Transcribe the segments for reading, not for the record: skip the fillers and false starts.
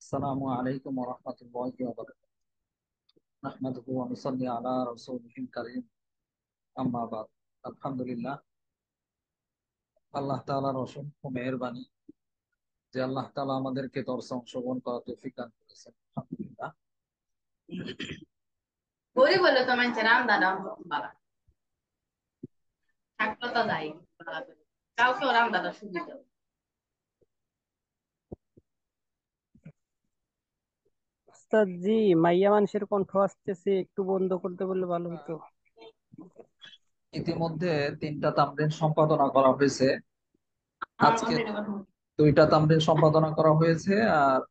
আসসালামু আলাইকুম ওয়া রাহমাতুল্লাহি ওয়া বারাকাতুহু। নাহমাদুহু ওয়া নুসাল্লি আলা রাসূলিহিল কারীম। আম্মা বাদ। আলহামদুলিল্লাহ, আল্লাহ তাআলার অসংখ্য মেহেরবানি যে আল্লাহ তাআলা আমাদেরকে দর্শে অংশগ্রহণ করার তৌফিক দান করেছেন। আলহামদুলিল্লাহ। Puri boleh teman ceram dalam bala. Cakap tak daai. Kau ke orang dalam sudut. ওস্তাদ জি, মাইয়া মানুষের কণ্ঠ আসতেছে, একটু বন্ধ করতে বললে ভালো হতো। ইতিমধ্যে 3টা তামরিন সম্পাদনা করা হয়েছে। Am আজকে ambil dekat. 2টা তামরিন সম্পাদনা করা হয়েছে, আর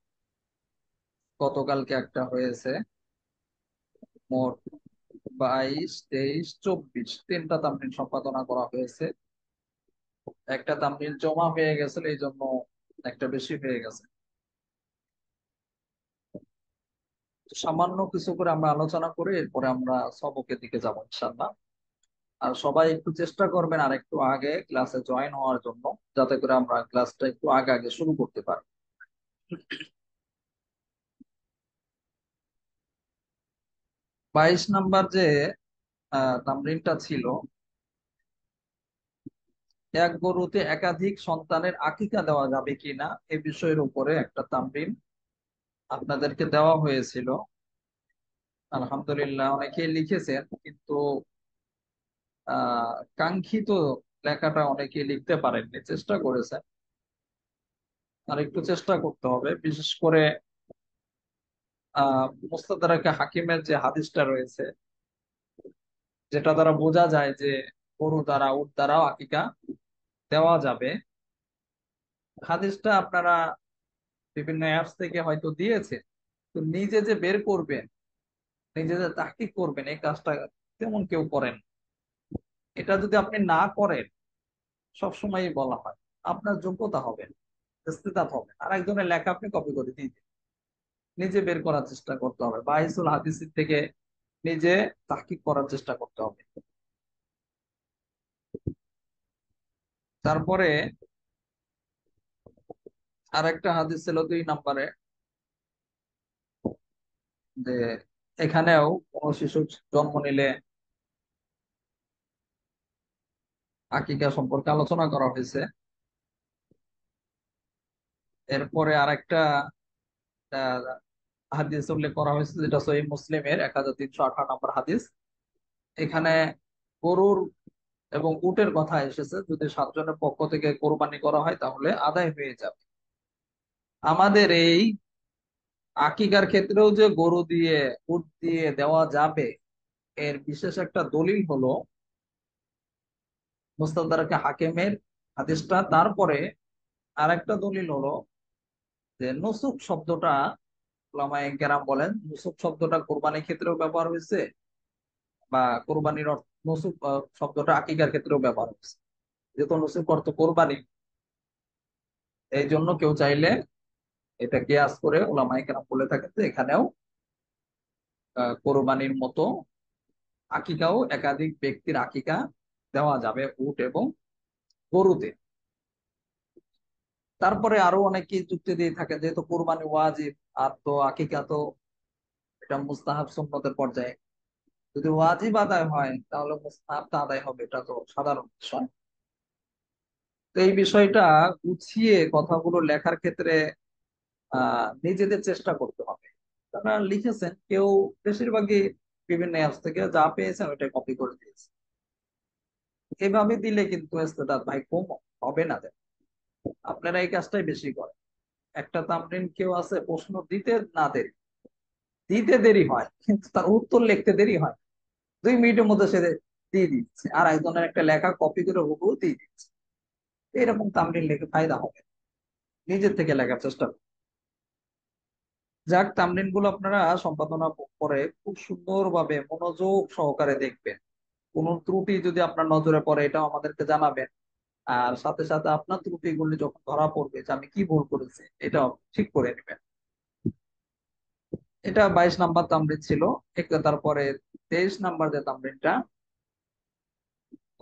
গতকালকে একটা হয়েছে। মোট 22, 23, 24 3টা তামরিন সম্পাদনা করা হয়েছে। একটা তামরিন জমা হয়ে গেছিল, এই জন্য একটা বেশি হয়ে গেছে। সামান্য কিছু করে আমরা আলোচনা করে এরপরে আমরা সবকের দিকে যাব ইনশাআল্লাহ। আর সবাই একটু চেষ্টা করবেন আর একটু আগে ক্লাসে জয়েন হওয়ার জন্য, যাতে করে আমরা ক্লাসটা একটু আগে আগে শুরু করতে পারি। 22 নাম্বার যে তামরিনটা ছিল, এক গরুতে একাধিক সন্তানের আকিকা দেওয়া যাবে কিনা এই বিষয়ের উপরে একটা তামরিন আপনাদেরকে দেওয়া হয়েছিল। আলহামদুলিল্লাহ, অনেকেই লিখেছেন, কিন্তু কাঙ্ক্ষিত লেখাটা অনেকেই লিখতে পারেননি, চেষ্টা করেছেন। আর একটু চেষ্টা করতে হবে, বিশেষ করে মুস্তাদরাকে হাকিমের যে হাদিসটা রয়েছে, যেটা দ্বারা বোঝা যায় যে গরু দ্বারা উট দ্বারাও আকিকা দেওয়া যাবে। হাদিসটা আপনারা বিভিন্ন অ্যাপস থেকে হয়তো দিয়েছে, তো নিজে যে বের করবেন, নিজে যে তাহকিক করবেন, এই কাজটা তেমন কেউ করেন না। এটা যদি আপনি না করেন, সবসময়ই বলা হয় আপনার যোগ্যতা হবে না, ইস্তেদাত হবে না। আর একজনের লেখা আপনি কপি করে দিয়ে দিন। নিজে বের করার চেষ্টা করতে হবে, বাহিসুল হাদিস থেকে নিজে তাহকিক করার চেষ্টা করতে হবে। তারপরে আর একটা হাদিস ছিল 2 নম্বরে, যে এখানেও কোন শিশু জন্ম নিলে আকিকা সম্পর্কে আলোচনা করা হয়েছে। এরপরে আরেকটা আহ, হাদিস উল্লেখ করা হয়েছে, যেটা সহিহ মুসলিমের 1318 নম্বর হাদিস। এখানে গরুর এবং উটের কথা এসেছে, যদি 7 জনের পক্ষ থেকে কোরবানি করা হয় তাহলে আদায় হয়ে যাবে। আমাদের এই আকিকার ক্ষেত্রেও যে গরু দিয়ে উট দিয়ে দেওয়া যাবে, এর বিশেষ একটা দলিল হলো মুস্তাদরাকে হাকিমের হাদিসটা। তারপরে আরেকটা দলিল হলো যে নুসুক শব্দটা, উলামায়ে কেরাম বলেন নুসুক শব্দটা কোরবানির ক্ষেত্রেও ব্যবহার হয়েছে, বা কোরবানির নুসুক শব্দটা আকিকার ক্ষেত্রেও ব্যবহার হয়েছে। যেহেতু নুসুক অর্থ কোরবানি, এই জন্য কেউ চাইলে এটা কিয়াস করে উলামায়ে কেরাম বলে থাকেন যে এখানেও কোরবানির মতো আকিকাও একাধিক ব্যক্তির আকিকা দেওয়া যাবে উট এবং গরুতে। তারপরে আরো অনেকে যুক্তি দিয়ে থাকে, যেহেতু কোরবানি ওয়াজিব, আর তো আকিকা তো এটা মুস্তাহাব সুন্নতের পর্যায়ে। যদি ওয়াজিব আদায় হয় তাহলে মুস্তাহাবটা আদায় হবে, এটা তো সাধারণ বিষয়। তো এই বিষয়টা গুছিয়ে কথাগুলো লেখার ক্ষেত্রে নিজেদের চেষ্টা করতে হবে। তারা লিখেছেন, কেউ বেশিরভাগই বিভিন্ন অ্যাপস থেকে যা পেয়েছেন ওইটা কপি করে দিয়েছে। এভাবে দিলে কিন্তু ইস্তেদাত ভাই কম হবে না। আপনারা এই কাজটাই বেশি করেন। একটা তামরিন কেউ আছে প্রশ্ন দিতে না দেরি, দিতে দেরি হয় কিন্তু তার উত্তর লিখতে দেরি হয়, 2 মিনিটের মধ্যে সে দিয়ে দিচ্ছে, আর একজনের একটা লেখা কপি করে হুবহু দিয়ে দিচ্ছে। এরকম তামরিন লিখে ফায়দা হবে, নিজের থেকে লেখার চেষ্টা করুন। যাক, তামরিন গুলো আপনারা সম্পাদনা করে খুব সুন্দরভাবে মনোযোগ সহকারে দেখবেন। কোন ত্রুটি যদি আপনার নজরে পড়ে এটাও আমাদেরকে জানাবেন। আর সাথে সাথে আপনার ত্রুটিগুলি যখন ধরা পড়বে যে আমি কি ভুল করেছি, এটাও ঠিক করে নেবেন। এটা 22 নাম্বার তামরিন ছিল। তারপরে 23 নাম্বার যে তামরিনটা,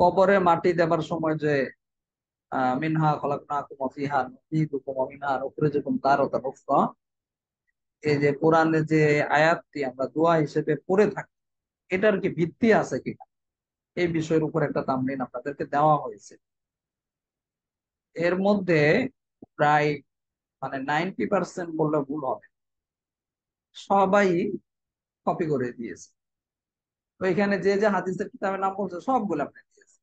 কবরে মাটি দেবার সময় যে মিনহা খলাকনাকুম ওয়া ফিহা নুঈদুকুম ওয়া মিনহা নুখরিজুকুম তারাতান উখরা। এই যে কোরআনের যে আয়াতটি আমরা দোয়া হিসেবে পড়ে থাকি, এটার কি ভিত্তি আছে কিনা, এই বিষয়ের উপর একটা তামরিন আপনাদেরকে দেওয়া হয়েছে। এর মধ্যে প্রায় 90% বললে ভুল হবে, সবাই কপি করে দিয়েছে। তো এখানে যে যে হাদিসের কিতাবের নাম বলছে সবগুলো আপনি দিয়েছে।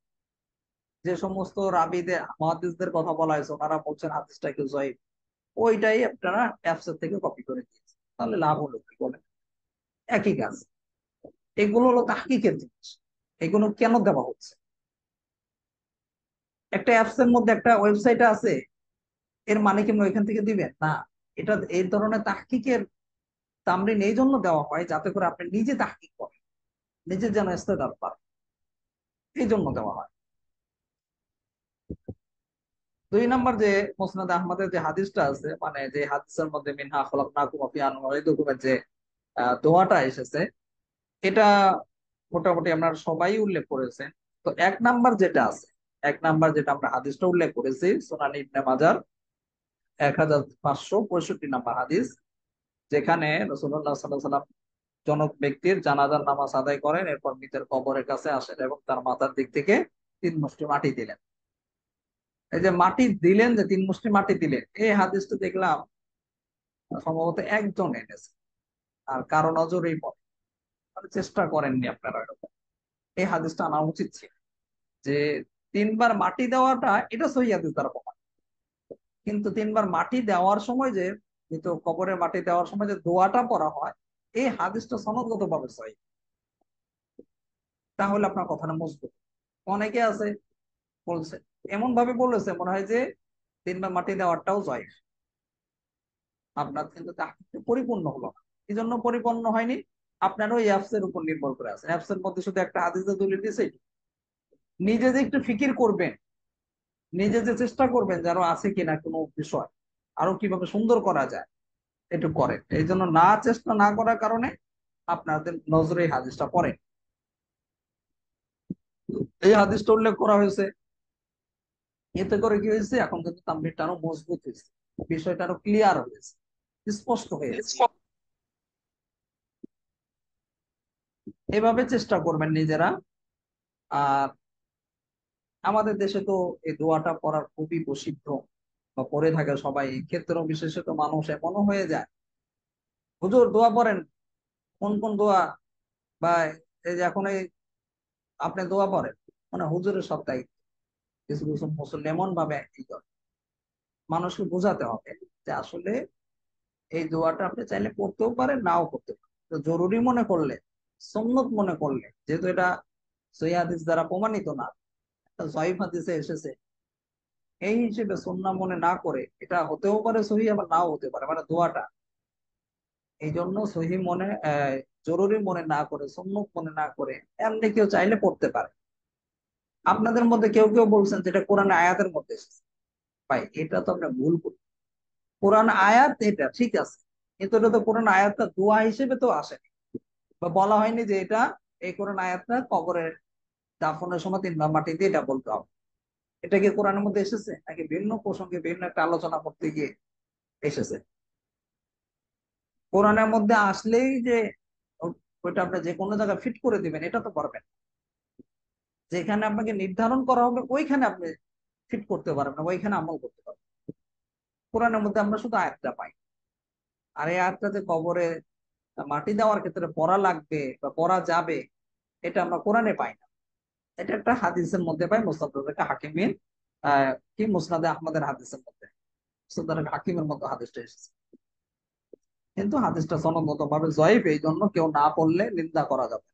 যে সমস্ত রাবিদের মুহাদ্দিসদের কথা বলা হয়েছে ওনারা বলছেন হাদিসটা একটু জয়ীফ, ওইটাই আপনারা অ্যাপসের থেকে কপি করে দিয়েছে। তাহলে লাভ হলো কি বলেন? একই কাজ। এগুলো হলো তাহকিকের জিনিস। এগুলো কেন দেওয়া হচ্ছে? একটা অ্যাপস এর মধ্যে একটা ওয়েবসাইট আছে, এর মানে কি আমরা ওইখান থেকে দিবেন না? এটা এই ধরনের তাহকিকের তামরিন এই জন্য দেওয়া হয় যাতে করে আপনি নিজে তাহকিক করেন, নিজে যেন ইস্তেদলাল পারেন, এই জন্য দেওয়া হয়। 2 নম্বর যে মুসনাদ আহমদের যে হাদিসটা আছে, মানে যে হাদিসের মধ্যে মিনহা খলাকনাকুম ওয়া ফিহা নুঈদুকুমের যে দোয়াটা এসেছে, এটা মোটামুটি আমরা সবাই উল্লেখ করেছেন। তো 1 নাম্বার যেটা আছে, 1 নাম্বার যেটা আমরা হাদিসটা উল্লেখ করেছি সুনান ইবনে মাজার 1565 নম্বর হাদিস, যেখানে রাসূলুল্লাহ সাল্লাল্লাহু আলাইহি ওয়াসাল্লাম জনক ব্যক্তির জানাজার নামাজ আদায় করেন, এরপর মৃতের কবরের কাছে আসেন এবং তার মাথার দিক থেকে 3 মুষ্টি মাটি দিলেন। এই যে মাটি দিলেন, যে 3 মুষ্টি মাটি দিলেন, এই হাদিসটা দেখলাম সম্ভবত একজন এনেছে, আর কারো নজরেই পড়ে, মানে চেষ্টা করেননি আপনারা এরকম। এই হাদিসটা আনা উচিত ছিল, যে 3 বার মাটি দেওয়াটা এটা সহিহ হাদিস দ্বারা প্রমাণ। কিন্তু 3 বার মাটি দেওয়ার সময় যে, কিন্তু কবরে মাটি দেওয়ার সময় যে দোয়াটা পড়া হয়, এই হাদিসটা সনদগত ভাবে সহিহ। তাহলে আপনার কথাটা মজবুত। অনেকে আছে বলছে, এমন ভাবে বলেছে মনে হয় যে 3 বার মাটি দেওয়াটাও জয়ীফ। আপনার কিন্তু তাহকিকটা পরিপূর্ণ হলো না। এই জন্য পরিপূর্ণ হয়নি, আপনার ওই অ্যাপস এর উপর নির্ভর করে আছে। অ্যাপস এর মধ্যে শুধু একটা হাদিসে দলিল দিয়েছে। নিজে যে একটু ফিকির করবেন, নিজে যে চেষ্টা করবেন যে আরো আছে কিনা কোনো বিষয়, আরো কিভাবে সুন্দর করা যায়, একটু করেন। এই জন্য না চেষ্টা না করার কারণে আপনাদের নজরে এই হাদিসটা পড়ে। এই হাদিসটা উল্লেখ করা হয়েছে, এতে করে কি হয়েছে, এখন কিন্তু তামবিরটা আরো মজবুত হয়েছে, বিষয়টা আরো ক্লিয়ার হয়েছে, স্পষ্ট হয়েছে। এভাবে চেষ্টা করবেন নিজেরা। আর আমাদের দেশে তো এই দোয়াটা পড়ার খুবই প্রসিদ্ধ, বা পড়ে থাকে সবাই। এই ক্ষেত্রেও বিশেষত মানুষ এমনও হয়ে যায়, হুজুর দোয়া পড়েন, কোন কোন দোয়া, বা এই যে এখন এই আপনি দোয়া পড়েন, মানে হুজুরের সব দায়িত্ব। কিছু কিছু মুসল্লি এমন ভাবে ই করে। মানুষকে বোঝাতে হবে যে আসলে এই দোয়াটা আপনি চাইলে পড়তেও পারেন, নাও করতে পারেন। তো জরুরি মনে করলে, সুন্নত মনে করলে, যেহেতু এটা সহিহ হাদিস দ্বারা প্রমাণিত না, এটা জয়ীফ হাদিসে এসেছে, এই হিসেবে সুন্নাহ মনে না করে, এটা হতেও পারে সহিহ আবার নাও হতে পারে, মানে দোয়াটা। এই জন্য সহিহ মনে জরুরি মনে না করে, সুন্নত মনে না করে, এমনি কেউ চাইলে পড়তে পারে। আপনাদের মধ্যে কেউ কেউ বলছেন যেটা কোরআন আয়াতের মধ্যে এসেছে। ভাই এটা তো আমরা ভুল করি। কোরআন আয়াত এটা ঠিক আছে, কিন্তু এটা তো কোরআন আয়াতটা দোয়া হিসেবে তো আসেনি, বা বলা হয়নি যে এটা এই কোরআন আয়াতটা কবরের দাফনের সময় 3 বার মাটি দিয়ে এটা বলতে হবে। এটা কি কোরআনের মধ্যে এসেছে, নাকি ভিন্ন প্রসঙ্গে ভিন্ন একটা আলোচনা করতে গিয়ে এসেছে? কোরআনের মধ্যে আসলেই যে ওইটা আপনি যে কোনো জায়গায় ফিট করে দিবেন, এটা তো পারবেন না। যেখানে আপনাকে নির্ধারণ করা হবে ওইখানে আপনি ফিট করতে পারবেন না, ওইখানে আমল করতে পারবেন। কোরআনের মধ্যে আমরা শুধু আয়াতটা পাই, আর এই আয়াতটা যে কবরে মাটি দেওয়ার ক্ষেত্রে পড়া লাগবে বা পড়া যাবে, এটা আমরা কোরআনে পাই না। এটা একটা হাদিসের মধ্যে পাই, মুস্তাদরাকে হাকিমের কি মুসনাদে আহমদের হাদিসের মধ্যে, মুস্তাদরাকে হাকিমের মতো হাদিসটা এসেছে। কিন্তু হাদিসটা সনদগত ভাবে জয়ীফ, এই জন্য কেউ না পড়লে নিন্দা করা যাবে,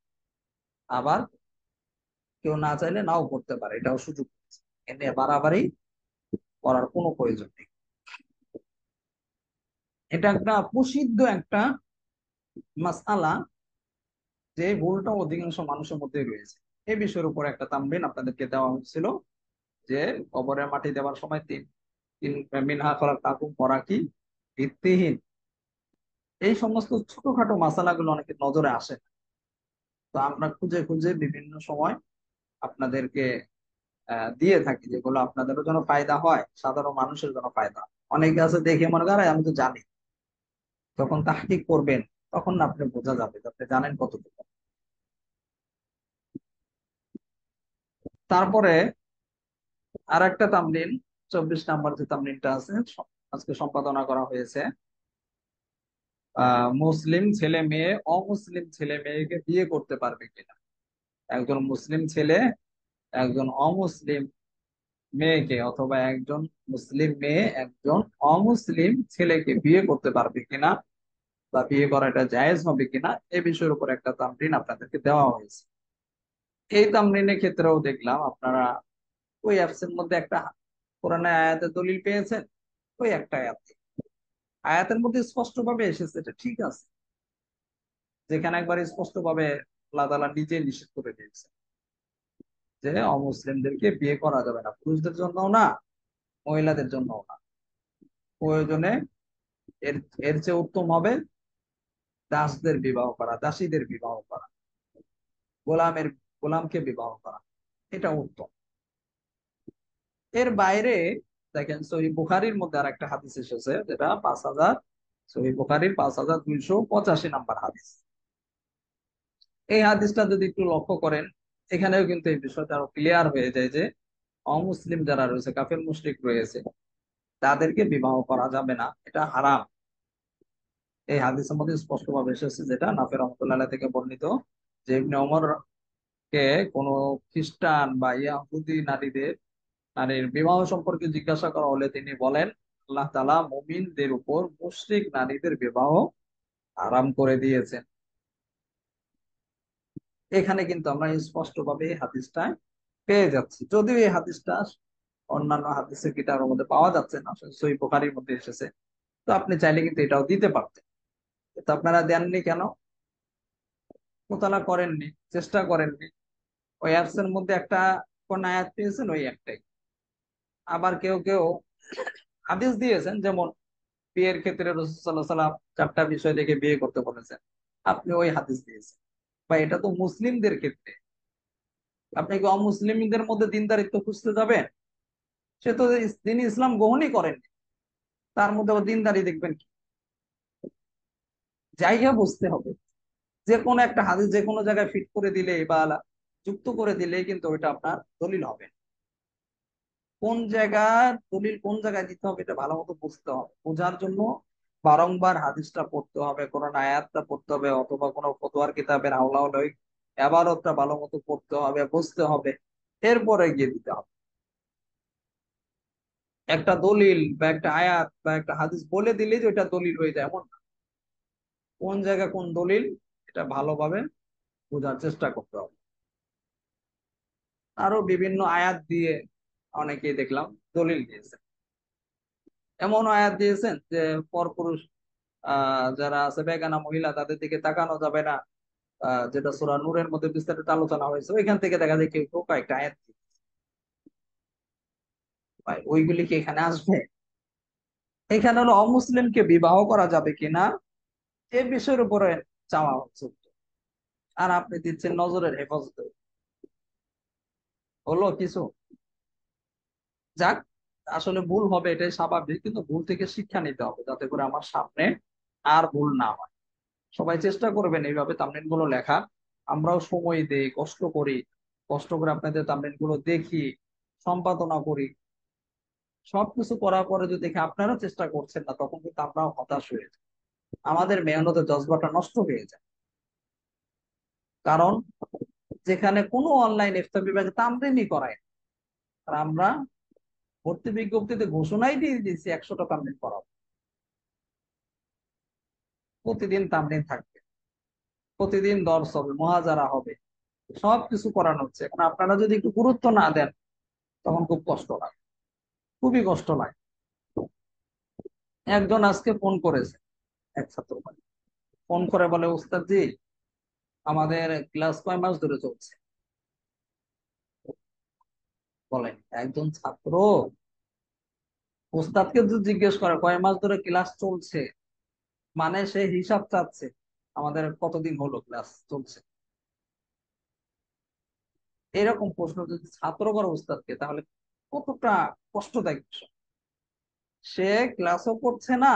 আবার কেউ না চাইলে নাও পড়তে পারে, এটাও সুযোগ রয়েছে। এ নিয়ে বাড়াবাড়ি করার কোনো প্রয়োজন নেই। এটা একটা প্রসিদ্ধ একটা মাসআলা, যে ভুলটা অধিকাংশ মানুষের মধ্যে রয়েছে। এই বিষয়ের উপর একটা তামরিন আপনাদেরকে দেওয়া হয়েছিল, যে কবরের মাটি দেওয়ার সময় তিন তিন মিনহা খলাকনাকুম পড়া কি ভিত্তিহীন। এই সমস্ত ছোটখাটো মাসালাগুলো অনেকে নজরে আসে না। তো আমরা খুঁজে খুঁজে বিভিন্ন সময় আপনাদেরকে দিয়ে থাকি, যেগুলো আপনাদের জন্য ফায়দা হয়, সাধারণ মানুষের জন্য ফায়দা। অনেকে আছে দেখে মনে করে আমি তো জানি, যখন তাহকিক করবেন তখন না আপনি বোঝা যাবে যে আপনি জানেন কতটুকু। তারপরে আর একটা তামরিন, 24 নম্বর যে তামরিনটা আছে, আজকে সম্পাদনা করা হয়েছে। মুসলিম ছেলে মেয়ে অমুসলিম ছেলে মেয়েকে বিয়ে করতে পারবে কিনা। একজন মুসলিম ছেলে একজন অমুসলিম মেয়েকে, অথবা একজন মুসলিম মেয়ে একজন অমুসলিম ছেলেকে বিয়ে করতে পারবে কিনা, বা বিয়ে করাটা জায়েজ হবে কিনা, এই বিষয়ের উপর একটা তামরিন আপনাদেরকে দেওয়া হয়েছে। এই তামরিনের ক্ষেত্রেও দেখলাম আপনারা ওই অ্যাপসের মধ্যে একটা কোরআনের আয়াতের দলিল পেয়েছেন, ওই একটা আয়াত, আয়াতের মধ্যে স্পষ্ট ভাবে এসেছে, এটা ঠিক আছে, যেখানে একবার স্পষ্ট ভাবে আল্লাহ তাআলা নিজে নিষেধ করে দিয়েছে যে অমুসলিমদেরকে বিয়ে করা যাবে না, পুরুষদের জন্যও না, মহিলাদের জন্যও না। প্রয়োজনে এর এর চেয়ে উত্তম হবে দাসদের বিবাহ করা, দাসীদের বিবাহ করা, গোলামের গোলামকে বিবাহ করা, এটা উত্তম। এর বাইরে দেখেন সহিহ বুখারীর মধ্যে আর একটা হাদিস এসেছে, যেটা 5000, সহিহ বুখারীর 5285 নম্বর হাদিস। এই হাদিসটা যদি একটু লক্ষ্য করেন, এখানেও কিন্তু এই বিষয়টা আরো ক্লিয়ার হয়ে যায় যে অমুসলিম যারা রয়েছে, কাফের মুশরিক রয়েছে, তাদেরকে বিবাহ করা যাবে না, এটা হারাম। এই হাদিসের মধ্যে স্পষ্ট ভাবে এসেছে, যেটা নাফে রহমতুল্লাহ থেকে বর্ণিত, যে ইবনে ওমর কে কোনো খ্রিস্টান বা ইয়াহুদি নারীর বিবাহ সম্পর্কে জিজ্ঞাসা করা হলে তিনি বলেন আল্লাহ তাআলা মুমিনদের উপর মুশরিক নারীদের বিবাহ হারাম করে দিয়েছেন। এখানে কিন্তু আমরা স্পষ্ট ভাবে এই হাদিসটা পেয়ে যাচ্ছি, যদিও এই হাদিসটা অন্যান্য হাদিসের কিতাবের মধ্যে পাওয়া যাচ্ছে না, সহিহ বুখারীর মধ্যে এসেছে। তো আপনি চাইলে কিন্তু এটাও দিতে পারতেন, তো আপনারা দেননি কেন? মোতালা করেননি, চেষ্টা করেননি। ওই অ্যাপস এর মধ্যে একটা কোন আয়াত পেয়েছেন, ওই একটাই। আবার কেউ কেউ হাদিস দিয়েছেন, যেমন বিয়ের ক্ষেত্রে রাসূল সাল্লাল্লাহু আলাইহি সাল্লাম 4টা বিষয় দেখে বিয়ে করতে বলেছেন, আপনি ওই হাদিস দিয়েছেন। বা এটা তো মুসলিমদের ক্ষেত্রে, আপনি কি অমুসলিমদের মধ্যে দিনদারিত্ব খুঁজতে যাবেন? সে তো দিন ইসলাম গ্রহণই করেননি, তার মধ্যে আবার দিনদারি দেখবেন কি? জায়গা বুঝতে হবে। যে কোনো একটা হাদিস যে কোনো জায়গায় ফিট করে দিলে বা যুক্ত করে দিলে কিন্তু ওইটা আপনার দলিল হবে। কোন জায়গার দলিল কোন জায়গায় দিতে হবে এটা ভালো মতো বুঝতে হবে। বোঝার জন্য বারংবার হাদিসটা পড়তে হবে, কোরআন আয়াতটা পড়তে হবে, অথবা কোনো ফতোয়ার কিতাবের হাওলা হলে ওই এবারতটা ভালো মতো পড়তে হবে, বুঝতে হবে, এরপরে গিয়ে দিতে হবে। একটা দলিল বা একটা আয়াত বা একটা হাদিস বলে দিলেই যে ওইটা দলিল হয়ে যায় এমন না। কোন জায়গা কোন দলিল, এটা ভালোভাবে বোঝার চেষ্টা করতে হবে। আরো বিভিন্ন আয়াত দিয়ে অনেকেই দেখলাম দলিল দিয়েছে। এমন আয়াত দিয়েছেন যে পরপুরুষ যারা আছে বেগানা মহিলা, তাদের দিকে তাকানো যাবে না, যেটা সূরা নূরের মধ্যে বিস্তারিত আলোচনা হয়েছে। ওইখান থেকে দেখা যায় কেউ কেউ কয়েকটা আয়াত দিয়েছে। ভাই ওইগুলি কি এখানে আসবে? এখানে হলো অমুসলিমকে বিবাহ করা যাবে কিনা এই বিষয়ের উপরে চাওয়া হচ্ছে, আর আপনি দিচ্ছেন নজরের হেফাজতে। হলো কিছু? যাক, আসলে ভুল হবে এটাই স্বাভাবিক, কিন্তু ভুল থেকে শিক্ষা নিতে হবে, যাতে করে আমার সামনে আর ভুল না হয়। সবাই চেষ্টা করবেন এইভাবে তামরিন গুলো লেখা। আমরাও সময় দেই, কষ্ট করি, কষ্ট করে আপনাদের তামরিন গুলো দেখি, সম্পাদনা করি। সবকিছু করার পরে যদি দেখি আপনারা চেষ্টা করছেন না, তখন কিন্তু আমরাও হতাশ হয়ে যাই, আমাদের মেহনতের জজবাটা নষ্ট হয়ে যায়। কারণ যেখানে কোনো অনলাইন ইফতা বিভাগে তামরিনই করায় না, আর আমরা ভর্তি বিজ্ঞপ্তিতে ঘোষণাই দিয়ে দিয়েছি 100টা তামরিন করাবো। প্রতিদিন তামরিন থাকবে, প্রতিদিন দর্স হবে, মুহাজারা হবে, সবকিছু করানো হচ্ছে। এখন আপনারা যদি একটু গুরুত্ব না দেন, তখন খুব কষ্ট লাগে, খুবই কষ্ট লাগে। একজন আজকে ফোন করেছে, এক ছাত্র ভাই ফোন করে বলে, উস্তাদ জি আমাদের ক্লাস কয় মাস ধরে চলছে? বলেন, একজন ছাত্র উস্তাদকে যদি জিজ্ঞেস করে কয় মাস ধরে ক্লাস চলছে, মানে সে হিসাব চাচ্ছে আমাদের কতদিন হলো ক্লাস চলছে। এরকম প্রশ্ন যদি ছাত্র করে উস্তাদকে, তাহলে কতটা কষ্টদায়ক বিষয়। সে ক্লাসও করছে না,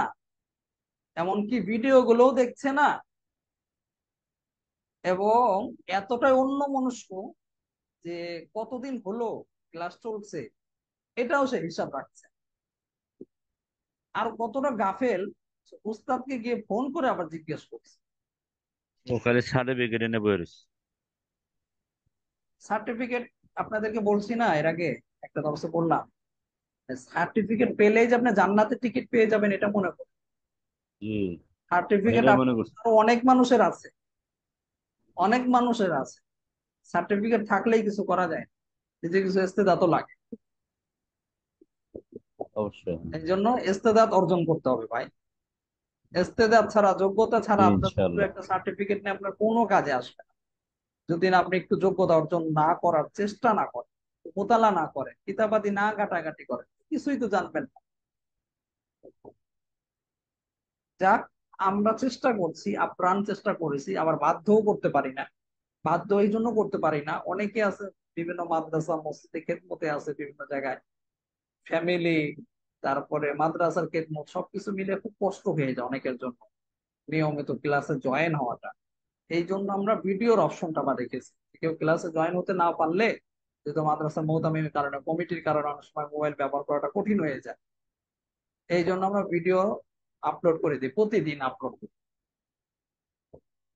এমনকি ভিডিও গুলোও দেখছে না, এবং এতটাই অন্যমনস্ক যে কতদিন হলো ক্লাস চলছে এটাও সে হিসাব রাখছে। আর কতটা গাফেল, উস্তাদকে গিয়ে ফোন করে আবার জিজ্ঞেস করছে। ও খালি সার্টিফিকেট এনে বই রয়েছে। সার্টিফিকেট আপনাদেরকে বলছি না এর আগে, একটা অবশ্য বললাম, সার্টিফিকেট পেলেই যে আপনি জান্নাতের টিকিট পেয়ে যাবেন এটা মনে করেন। জি, সার্টিফিকেট এটাই মনে করছি। আরো অনেক মানুষের আছে, অনেক মানুষের আছে। সার্টিফিকেট থাকলেই কিছু করা যায় না, নিজে কিছু ইস্তেদাত লাগে। অবশ্যই। এই জন্য ইস্তেদাত অর্জন করতে হবে ভাই। ইস্তেদাত ছাড়া, যোগ্যতা ছাড়া আপনার শুধু ইনশাল্লাহ। একটা সার্টিফিকেট নিয়ে আপনার কোনো কাজে আসবে না। যদি না আপনি একটু যোগ্যতা অর্জন না করার চেষ্টা না করেন, মোতালা না করেন, কিতাবাদি না ঘাটাঘাটি করেন, কিছুই তো জানবেন না। যাক, আমরা চেষ্টা করছি, আপ্রাণ চেষ্টা করেছি, আবার বাধ্যও করতে পারি না। বাধ্য এই জন্য করতে পারি না, অনেকে আছে বিভিন্ন মাদ্রাসা মসজিদে খেদমতে আছে, বিভিন্ন জায়গায় ফ্যামিলি, তারপরে মাদ্রাসার খেদমত সবকিছু মিলে খুব কষ্ট হয়ে যায় অনেকের জন্য নিয়মিত ক্লাসে জয়েন হওয়াটা। এই জন্য আমরা ভিডিওর অপশনটা বা রেখেছি। কেউ ক্লাসে জয়েন হতে না পারলে, যেহেতু মাদ্রাসার মহতামিমের কারণে, কমিটির কারণে অনেক সময় মোবাইল ব্যবহার করাটা কঠিন হয়ে যায়, এই জন্য আমরা ভিডিও আপলোড করে দিই, প্রতিদিন আপলোড করি।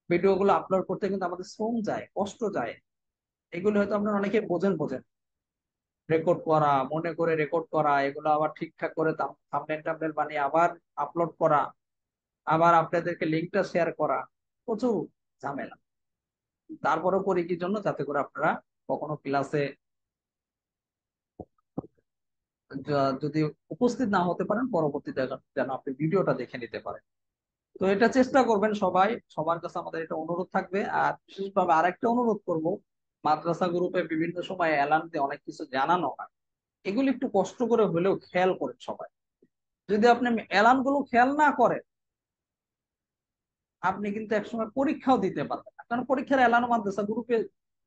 ভিডিও গুলো আপলোড করতে কিন্তু আমাদের শ্রম যায়, কষ্ট যায়। এগুলো হয়তো আপনারা অনেকে বোঝেন বোঝেন, রেকর্ড করা, মনে করে রেকর্ড করা, এগুলো আবার ঠিকঠাক করে থাম্বনেল টাম্বনেল বানিয়ে আবার আপলোড করা, আবার আপনাদেরকে লিঙ্কটা শেয়ার করা, প্রচুর ঝামেলা। তারপরেও করি কি জন্য, যাতে করে আপনারা কখনো ক্লাসে যদি উপস্থিত না হতে পারেন, পরবর্তীতে যেন আপনি ভিডিওটা দেখে নিতে পারেন। তো এটা চেষ্টা করবেন সবাই, সবার কাছে আমাদের এটা অনুরোধ থাকবে। আর বিশেষভাবে আরেকটা অনুরোধ করব, মাদ্রাসা গ্রুপে বিভিন্ন সময় এলান দিয়ে অনেক কিছু জানানো হয়, এগুলো একটু কষ্ট করে হলেও খেয়াল করেন সবাই। যদি আপনি এলান গুলো খেয়াল না করেন, আপনি কিন্তু একসময় পরীক্ষাও দিতে পারবেন না, কারণ পরীক্ষার এলানও মাদ্রাসা গ্রুপে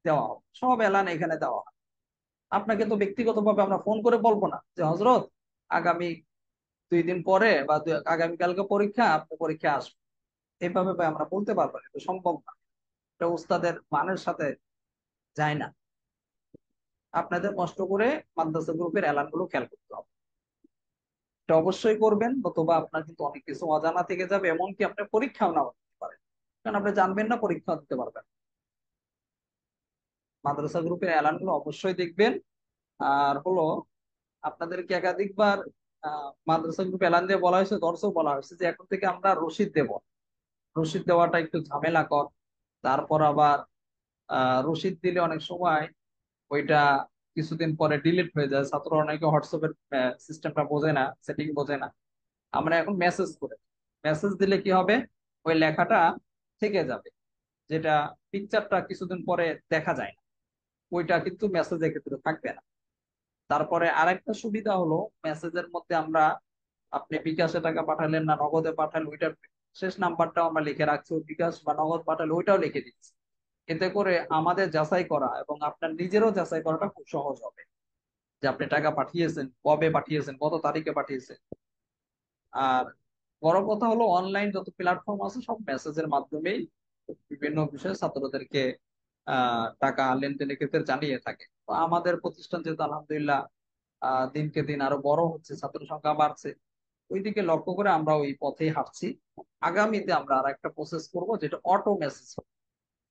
দেওয়া হবে, সব এলান এখানে দেওয়া হয়। আপনাকে তো ব্যক্তিগতভাবে আমরা ফোন করে বলবো না যে হজরত আগামী 2 দিন পরে বা আগামীকালকে পরীক্ষা, আপনি পরীক্ষা আসবেন, এইভাবে ভাই আমরা বলতে পারবো না, এটা সম্ভব না। এটা উস্তাদের মানের সাথে যায় না। আপনাদের কষ্ট করে মাদ্রাসা গ্রুপের এলান গুলো খেয়াল করতে হবে, এটা অবশ্যই করবেন, নতুবা আপনার কিন্তু অনেক কিছু অজানা থেকে যাবে, এমনকি আপনি পরীক্ষাও না দিতে পারেন, কারণ আপনি জানবেন না, পরীক্ষা দিতে পারবেন। মাদ্রাসা গ্রুপের এলান গুলো অবশ্যই দেখবেন। আর হলো, আপনাদেরকে একাধিকবার মাদ্রাসা গ্রুপে এলান দিয়ে বলা হয়েছে, দর্শক বলা হয়েছে যে এখন থেকে আমরা রসিদ দেব। রসিদ দেওয়াটা একটু ঝামেলা কর। তারপর আবার রসিদ দিলে অনেক সময় ওইটা কিছুদিন পরে ডিলিট হয়ে যায়, ছাত্র অনেকে হোয়াটসঅ্যাপের সিস্টেমটা বোঝে না, সেটিং বোঝে না। আমরা এখন মেসেজ করে, মেসেজ দিলে কি হবে, ওই লেখাটা থেকে যাবে, যেটা পিকচারটা কিছুদিন পরে দেখা যায় না, ওইটা কিন্তু মেসেজের ক্ষেত্রে থাকবে না। তারপরে আরেকটা সুবিধা হলো, মেসেজের মধ্যে আমরা, আপনি বিকাশে টাকা পাঠালেন না নগদে পাঠালেন, ওইটার শেষ নাম্বারটাও আমরা লিখে রাখছি, ওই বিকাশ বা নগদ পাঠালে ওইটাও লিখে দিচ্ছি। এতে করে আমাদের যাচাই করা এবং আপনার নিজেরও যাচাই করাটা খুব সহজ হবে, যে আপনি টাকা পাঠিয়েছেন, কবে পাঠিয়েছেন, কত তারিখে পাঠিয়েছেন। আর বড় কথা হলো, অনলাইন যত প্ল্যাটফর্ম আছে সব মেসেজের মাধ্যমেই বিভিন্ন বিষয়ে ছাত্রদেরকে টাকা লেনদেনের ক্ষেত্রে জানিয়ে থাকে। তো আমাদের প্রতিষ্ঠান যেহেতু আলহামদুলিল্লাহ দিনকে দিন আরো বড় হচ্ছে, ছাত্র সংখ্যা বাড়ছে, ওইদিকে লক্ষ্য করে আমরা ওই পথেই হাঁটছি। আগামীতে আমরা আর একটা প্রসেস করব, যেটা অটো মেসেজ।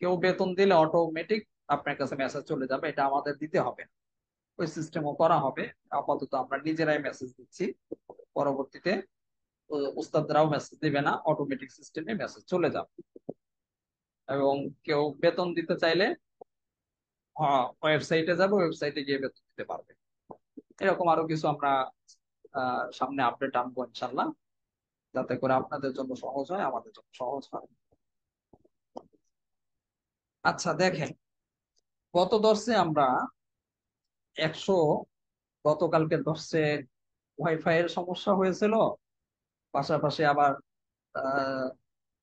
কেউ বেতন দিলে অটোমেটিক আপনার কাছে মেসেজ চলে যাবে, এটা আমাদের দিতে হবে না, ওই সিস্টেমও করা হবে। আপাতত আমরা নিজেরাই মেসেজ দিচ্ছি, পরবর্তীতে উস্তাদরাও মেসেজ দিবে না, অটোমেটিক সিস্টেমে মেসেজ চলে যাবে। এবং কেউ বেতন দিতে চাইলে ওয়েবসাইটে যাবে, ওয়েবসাইটে গিয়ে বেতন দিতে পারবে। এরকম আরো কিছু আমরা সামনে আপডেট আনবো ইনশাল্লাহ, যাতে করে আপনাদের জন্য সহজ হয়, আমাদের জন্য সহজ হয়। আচ্ছা দেখেন, গত দর্শে আমরা 100, গতকালকের দর্শে ওয়াইফাই এর সমস্যা হয়েছিল, পাশাপাশি আবার আহ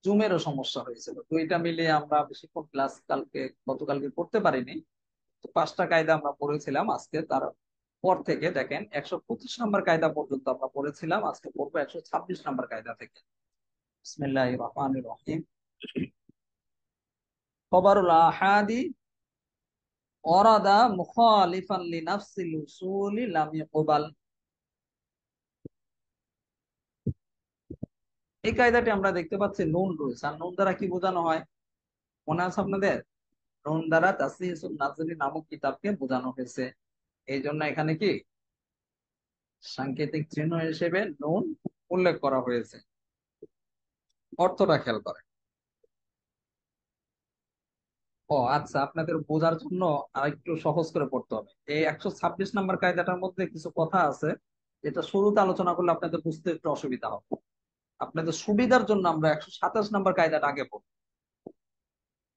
জুমেরও সমস্যা হয়েছিল, দুইটা মিলিয়ে আমরা বেশিক্ষণ ক্লাস গতকালকে করতে পারিনি। তো 5টা কায়দা আমরা পড়েছিলাম আজকে। তার পর থেকে দেখেন 125 নম্বর কায়দা পর্যন্ত আমরা পড়েছিলাম, আজকে পড়বো 126 নম্বর কায়দা থেকে। বিসমিল্লাহির রহমানির রহিম। খবরুল আহাদি ওয়ারাদা মুখালিফান লিনাফসিল উসুলি লাম ইউকবাল। এই কায়দাটি আমরা দেখতে পাচ্ছি নুন রয়েছে, আর নুন দ্বারা কি বোঝানো হয় মনে আছে আপনাদের? নুন দ্বারা তাসহিহুন নাজরি নামক কিতাবকে বোঝানো হয়েছে। এই জন্য এখানে কি সাংকেতিক চিহ্ন হিসেবে নুন উল্লেখ করা হয়েছে। অর্থটা খেয়াল করে। ও আচ্ছা, আপনাদের বোঝার জন্য আরেকটু সহজ করে পড়তে হবে। এই 126 নম্বর কায়দাটার মধ্যে কিছু কথা আছে যেটা শুরুতে আলোচনা করলে আপনাদের বুঝতে একটু অসুবিধা হবে। আপনাদের সুবিধার জন্য আমরা 127 নম্বর কায়দাটা আগে পড়ব।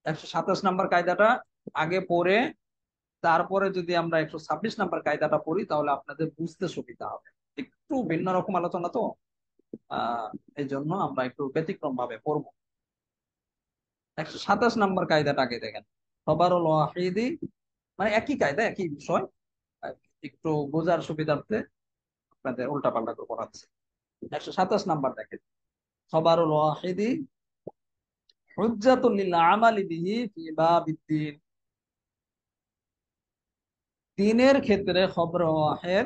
127 নম্বর কায়দাটা আগে পড়ে তারপরে যদি আমরা 126 নম্বর কায়দাটা পড়ি তাহলে আপনাদের বুঝতে সুবিধা হবে। একটু ভিন্ন রকম আলোচনা তো, আহ এই জন্য আমরা একটু ব্যতিক্রম ভাবে পড়বো। 127 নম্বর কায়দাটা আগে দেখেন। খবরুল ওয়াহিদি, মানে একই কায়দা একই বিষয়, আহ, একটু বোঝার সুবিধার্থে আপনাদের উল্টা পাল্টা করে পড়াচ্ছে। 127 নম্বর দেখেন। খবরুল ওয়াহিদি হুজ্জাতুল লিল আমালি বিহি ফি বাবিদ্দিন। দ্বীনের ক্ষেত্রে খবর ওয়াহিদ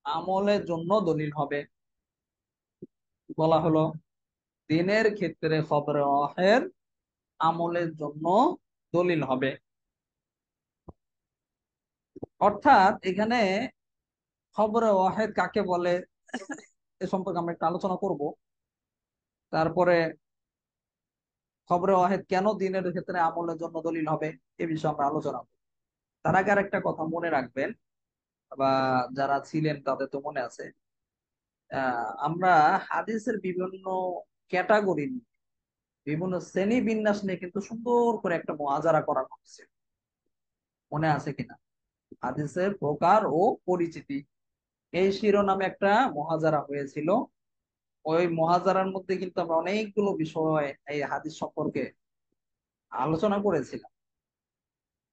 আমলের জন্য দলিল হবে। বলা হলো দ্বীনের ক্ষেত্রে খবর ওয়াহিদ আমলের জন্য দলিল হবে। অর্থাৎ এখানে খবর ওয়াহিদ কাকে বলে এ সম্পর্কে আমরা একটু আলোচনা করব। তারপরে খবরে ওয়াহিদ কেন দ্বীনের ক্ষেত্রে আমলের জন্য দলিল হবে এ বিষয়ে আমরা আলোচনা করব। তার আগে একটা কথা মনে রাখবেন, বা যারা ছিলেন তাদের তো মনে আছে, আমরা হাদিসের বিভিন্ন ক্যাটাগরি, বিভিন্ন শ্রেণী বিন্যাস নিয়ে কিন্তু সুন্দর করে একটা মুআযারা করা হচ্ছে, মনে আছে কিনা? হাদিসের প্রকার ও পরিচিতি, এই শিরোনামে একটা মুহাজারা হয়েছিল। ওই মুহাজারার মধ্যে কিন্তু আমরা অনেকগুলো বিষয় এই হাদিস সম্পর্কে আলোচনা করেছিলাম।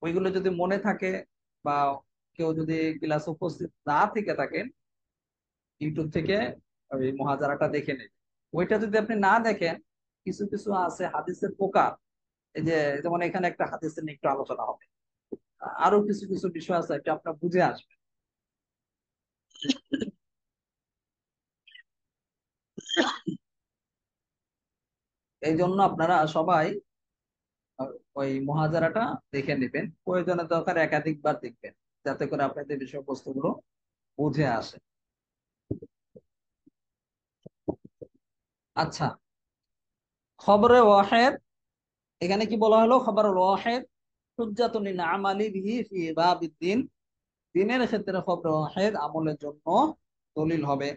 ওইগুলো যদি মনে থাকে বা কেউ যদি ক্লাসে উপস্থিত না থেকে থাকেন, ইউটিউব থেকে ওই মুহাজারাটা দেখে নেবেন। ওইটা যদি আপনি না দেখেন, কিছু কিছু আছে হাদিসের প্রকার, এই যে যেমন এখানে একটা হাদিসের নিয়ে একটু আলোচনা হবে, আরো কিছু কিছু বিষয় আছে এটা আপনার বুঝে আসবে। এই জন্য আপনারা সবাই ওই মুহাজারাটা দেখে নেবেন, প্রয়োজনের দরকার একাধিকবার দেখবেন, যাতে করে আপনাদের বিষয়বস্তুগুলো বুঝে আসে। আচ্ছা, খবরে ওয়াহেদ, এখানে কি বলা হলো? খবরুল ওয়াহিদ হুজ্জাতুন লিল আমালি বিহি ফি বাবিদ্দিন। দ্বীনের ক্ষেত্রে খবর ওয়াহিদ আমলের জন্য দলিল হবে।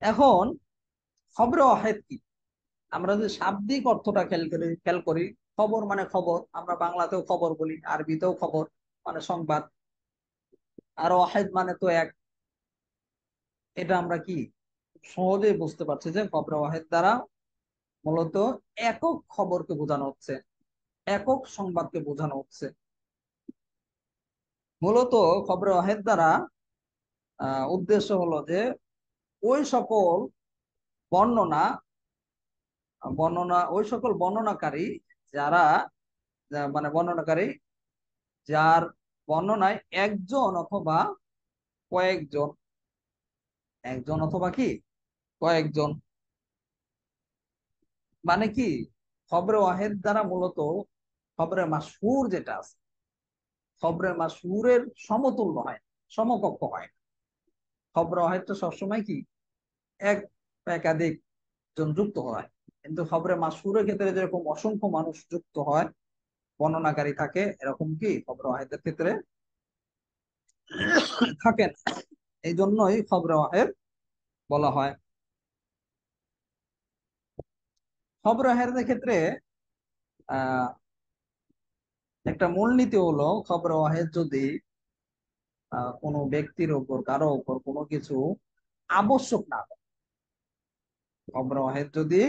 এখন খবর ওয়াহিদ কি? আমরা যদি শাব্দিক অর্থটা খেয়াল করি, খবর মানে খবর, আমরা বাংলাতেও খবর বলি, আরবিতেও খবর মানে সংবাদ, আর ওয়াহিদ মানে তো এক। এটা আমরা কি সহজেই বুঝতে পারছি যে খবর ওয়াহিদ দ্বারা মূলত একক খবরকে বোঝানো হচ্ছে, একক সংবাদকে বোঝানো হচ্ছে। মূলত খবর ওয়াহিদ দ্বারা উদ্দেশ্য হলো যে ওই সকল বর্ণনা বর্ণনা ওই সকল বর্ণনাকারী যারা মানে বর্ণনাকারী যার বর্ণনায় একজন অথবা কয়েকজন, একজন অথবা কি কয়েকজন, মানে কি খবরে ওয়াহিদ দ্বারা মূলত খবরে মাশহুর যেটা আছে, খবরে মাশহুরের সমতুল্য হয়, সমকক্ষ হয়। খবরে ওয়াহিদটা সবসময় কি এক বা একাধিক জন যুক্ত হয়, কিন্তু খবরে মাশহুরের ক্ষেত্রে যেরকম অসংখ্য মানুষ যুক্ত হয়, বর্ণনাকারী থাকে, এরকম কি খবর ওয়াহিদের ক্ষেত্রে থাকেন। এই জন্যই খবরে ওয়াহিদ বলা হয়। খবরে ওয়াহিদের ক্ষেত্রে আহ একটা মূলনীতি হলো, খবরে ওয়াহিদ যদি কোনো ব্যক্তির উপর কারো উপর কোনো কিছু আবশ্যক না করে, খবরে ওয়াহিদ যদি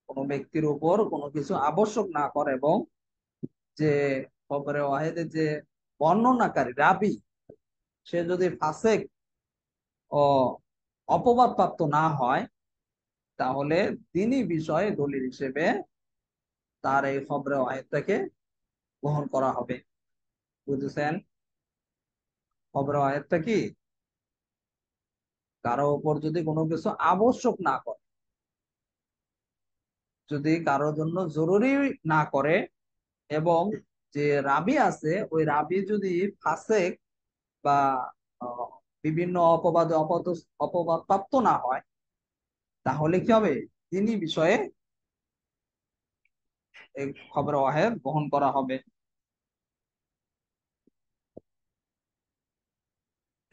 কোনো ব্যক্তির উপর কোনো কিছু আবশ্যক না করে এবং যে খবরে ওয়াহিদের যে বর্ণনাকারী রাবি, সে যদি ফাসেক ও অপবাদপ্রাপ্ত না হয়, তাহলে দিনই বিষয়ে দলিল হিসেবে তার এই খবরে ওয়াহিদটাকে গ্রহণ করা হবে। বুঝেছেন? খবরে ওয়াহিদটা কি, কারো উপর যদি কোনো কিছু আবশ্যক না করে, যদি কারোর জন্য জরুরি না করে, এবং যে রাবি আছে ওই রাবি যদি ফাসেক বা আহ, বিভিন্ন অপবাদে অপবাদ প্রাপ্ত না হয়, তাহলে কি হবে, তিনি বিষয়ে এই খবর ওয়াহিদ গ্রহণ করা হবে।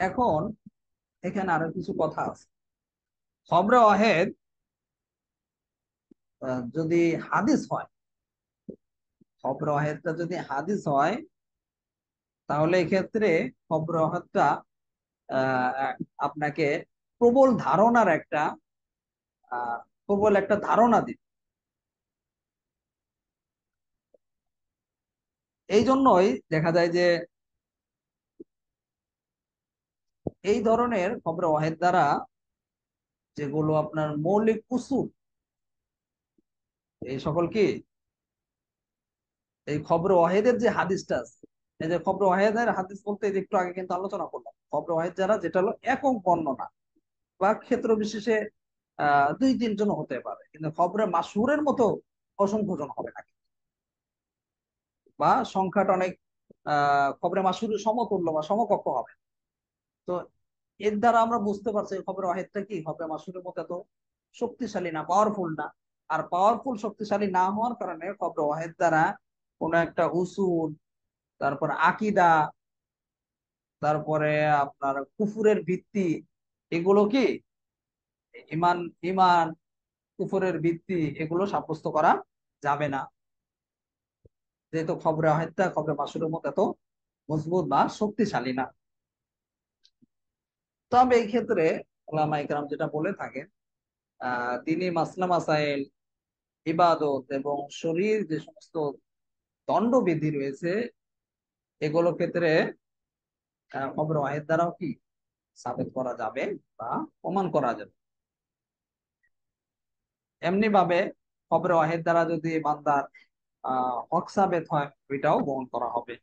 এখন এখানে আরো কিছু কথা আছে। খবর ওয়াহিদ যদি হাদিস হয়, খবর ওয়াহিদটা যদি হাদিস হয়, তাহলে এক্ষেত্রে খবর ওয়াহিদটা আহ, আপনাকে প্রবল ধারণার একটা আহ, প্রবল একটা ধারণা দিবে। এই জন্যই দেখা যায় যে এই ধরনের খবর ওয়াহিদ দ্বারা যেগুলো আপনার মৌলিক উসুল, এই সকল কি, এই খবর ওয়াহিদের যে হাদিসটা আছে, এই যে খবর ওয়াহিদের হাদিস বলতে এই যে একটু আগে কিন্তু আলোচনা করলাম, খবর ওয়াহিদ যারা, যেটা হলো একক বর্ণনা বা ক্ষেত্র বিশেষে দুই তিনজন হতে পারে, কিন্তু খবরে মাসহুরের মতো অসংখ্য জন হবে না, বা সংখ্যাটা অনেক খবরে মাসহুরের সমতুল্য বা সমকক্ষ হবে। তো এর দ্বারা আমরা বুঝতে পারছি খবর ওয়াহিদটা কি, খবরে মাসহুরের মতো এত শক্তিশালী না, পাওয়ারফুল না। আর পাওয়ারফুল শক্তিশালী না হওয়ার কারণে খবর ওয়াহিদ দ্বারা কোন একটা উসুল, তারপর আকিদা, তারপরে আপনার কুফুরের ভিত্তি, এগুলো কি, ইমান ইমান কুফুরের ভিত্তি, এগুলো সাব্যস্ত করা যাবে না, যেহেতু খবরে ওয়াহিদটা খবরে মাসুরের মতো এত মজবুত বা শক্তিশালী না। তবে এই ক্ষেত্রে ওলামা ইকরাম যেটা বলে থাকেন, দিনী মাসলা মাসাইল, ইবাদত এবং শরীর যে সমস্ত দণ্ডবিধি রয়েছে, এগুলো ক্ষেত্রে খবর ওয়াহিদ দ্বারাও কি সাবেত করা যাবে বা প্রমাণ করা যাবে। এমনি ভাবে খবর ওয়াহিদ দ্বারা যদি বান্দার হক সাবেত হয়, ওইটাও গ্রহণ করা হবে।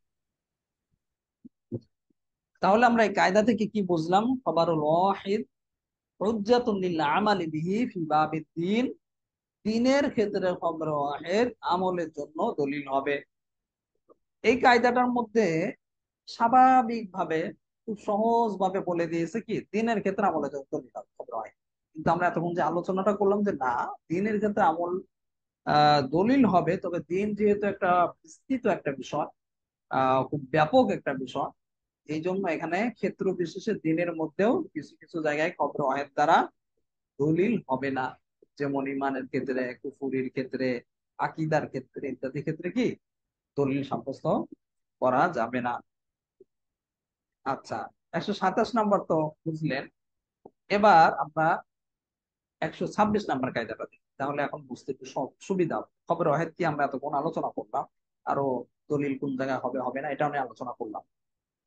তাহলে আমরা এই কায়দা থেকে কি বুঝলাম? খবরুল ওয়াহিদ হুজ্জাতুন লিল আমালি বিহি ফি বাবিদ্দিন, দ্বীনের ক্ষেত্রে খবর ওয়াহিদ আমলের জন্য দলিল হবে। এই কায়দাটার মধ্যে স্বাভাবিকভাবে খুব সহজ ভাবে বলে দিয়েছে কি, দ্বীনের ক্ষেত্রে আমলের জন্য দলিল হবে খবর ওয়াহিদ। কিন্তু আমরা এতক্ষণ যে আলোচনাটা করলাম যে না, দ্বীনের ক্ষেত্রে আমল দলিল হবে, তবে দ্বীন যেহেতু একটা বিস্তৃত একটা বিষয়, খুব ব্যাপক একটা বিষয়, এই জন্য এখানে ক্ষেত্র বিশেষে দ্বীনের মধ্যেও কিছু কিছু জায়গায় খবর ওয়াহিদ দ্বারা দলিল হবে না। যেমন ইমানের ক্ষেত্রে, কুফুরির ক্ষেত্রে, আকিদার ক্ষেত্রে ইত্যাদি ক্ষেত্রে কি দলিল সাব্যস্ত করা যাবে না। আচ্ছা, 127 নম্বর তো বুঝলেন। এবার আমরা 126 নম্বর কায়দাটা দেখি, তাহলে এখন বুঝতে একটু সুবিধা হবে। খবর ওয়াহিদ কি আমরা এতক্ষণ আলোচনা করলাম, আরো দলিল কোন জায়গায় হবে হবে না এটা নিয়ে আলোচনা করলাম।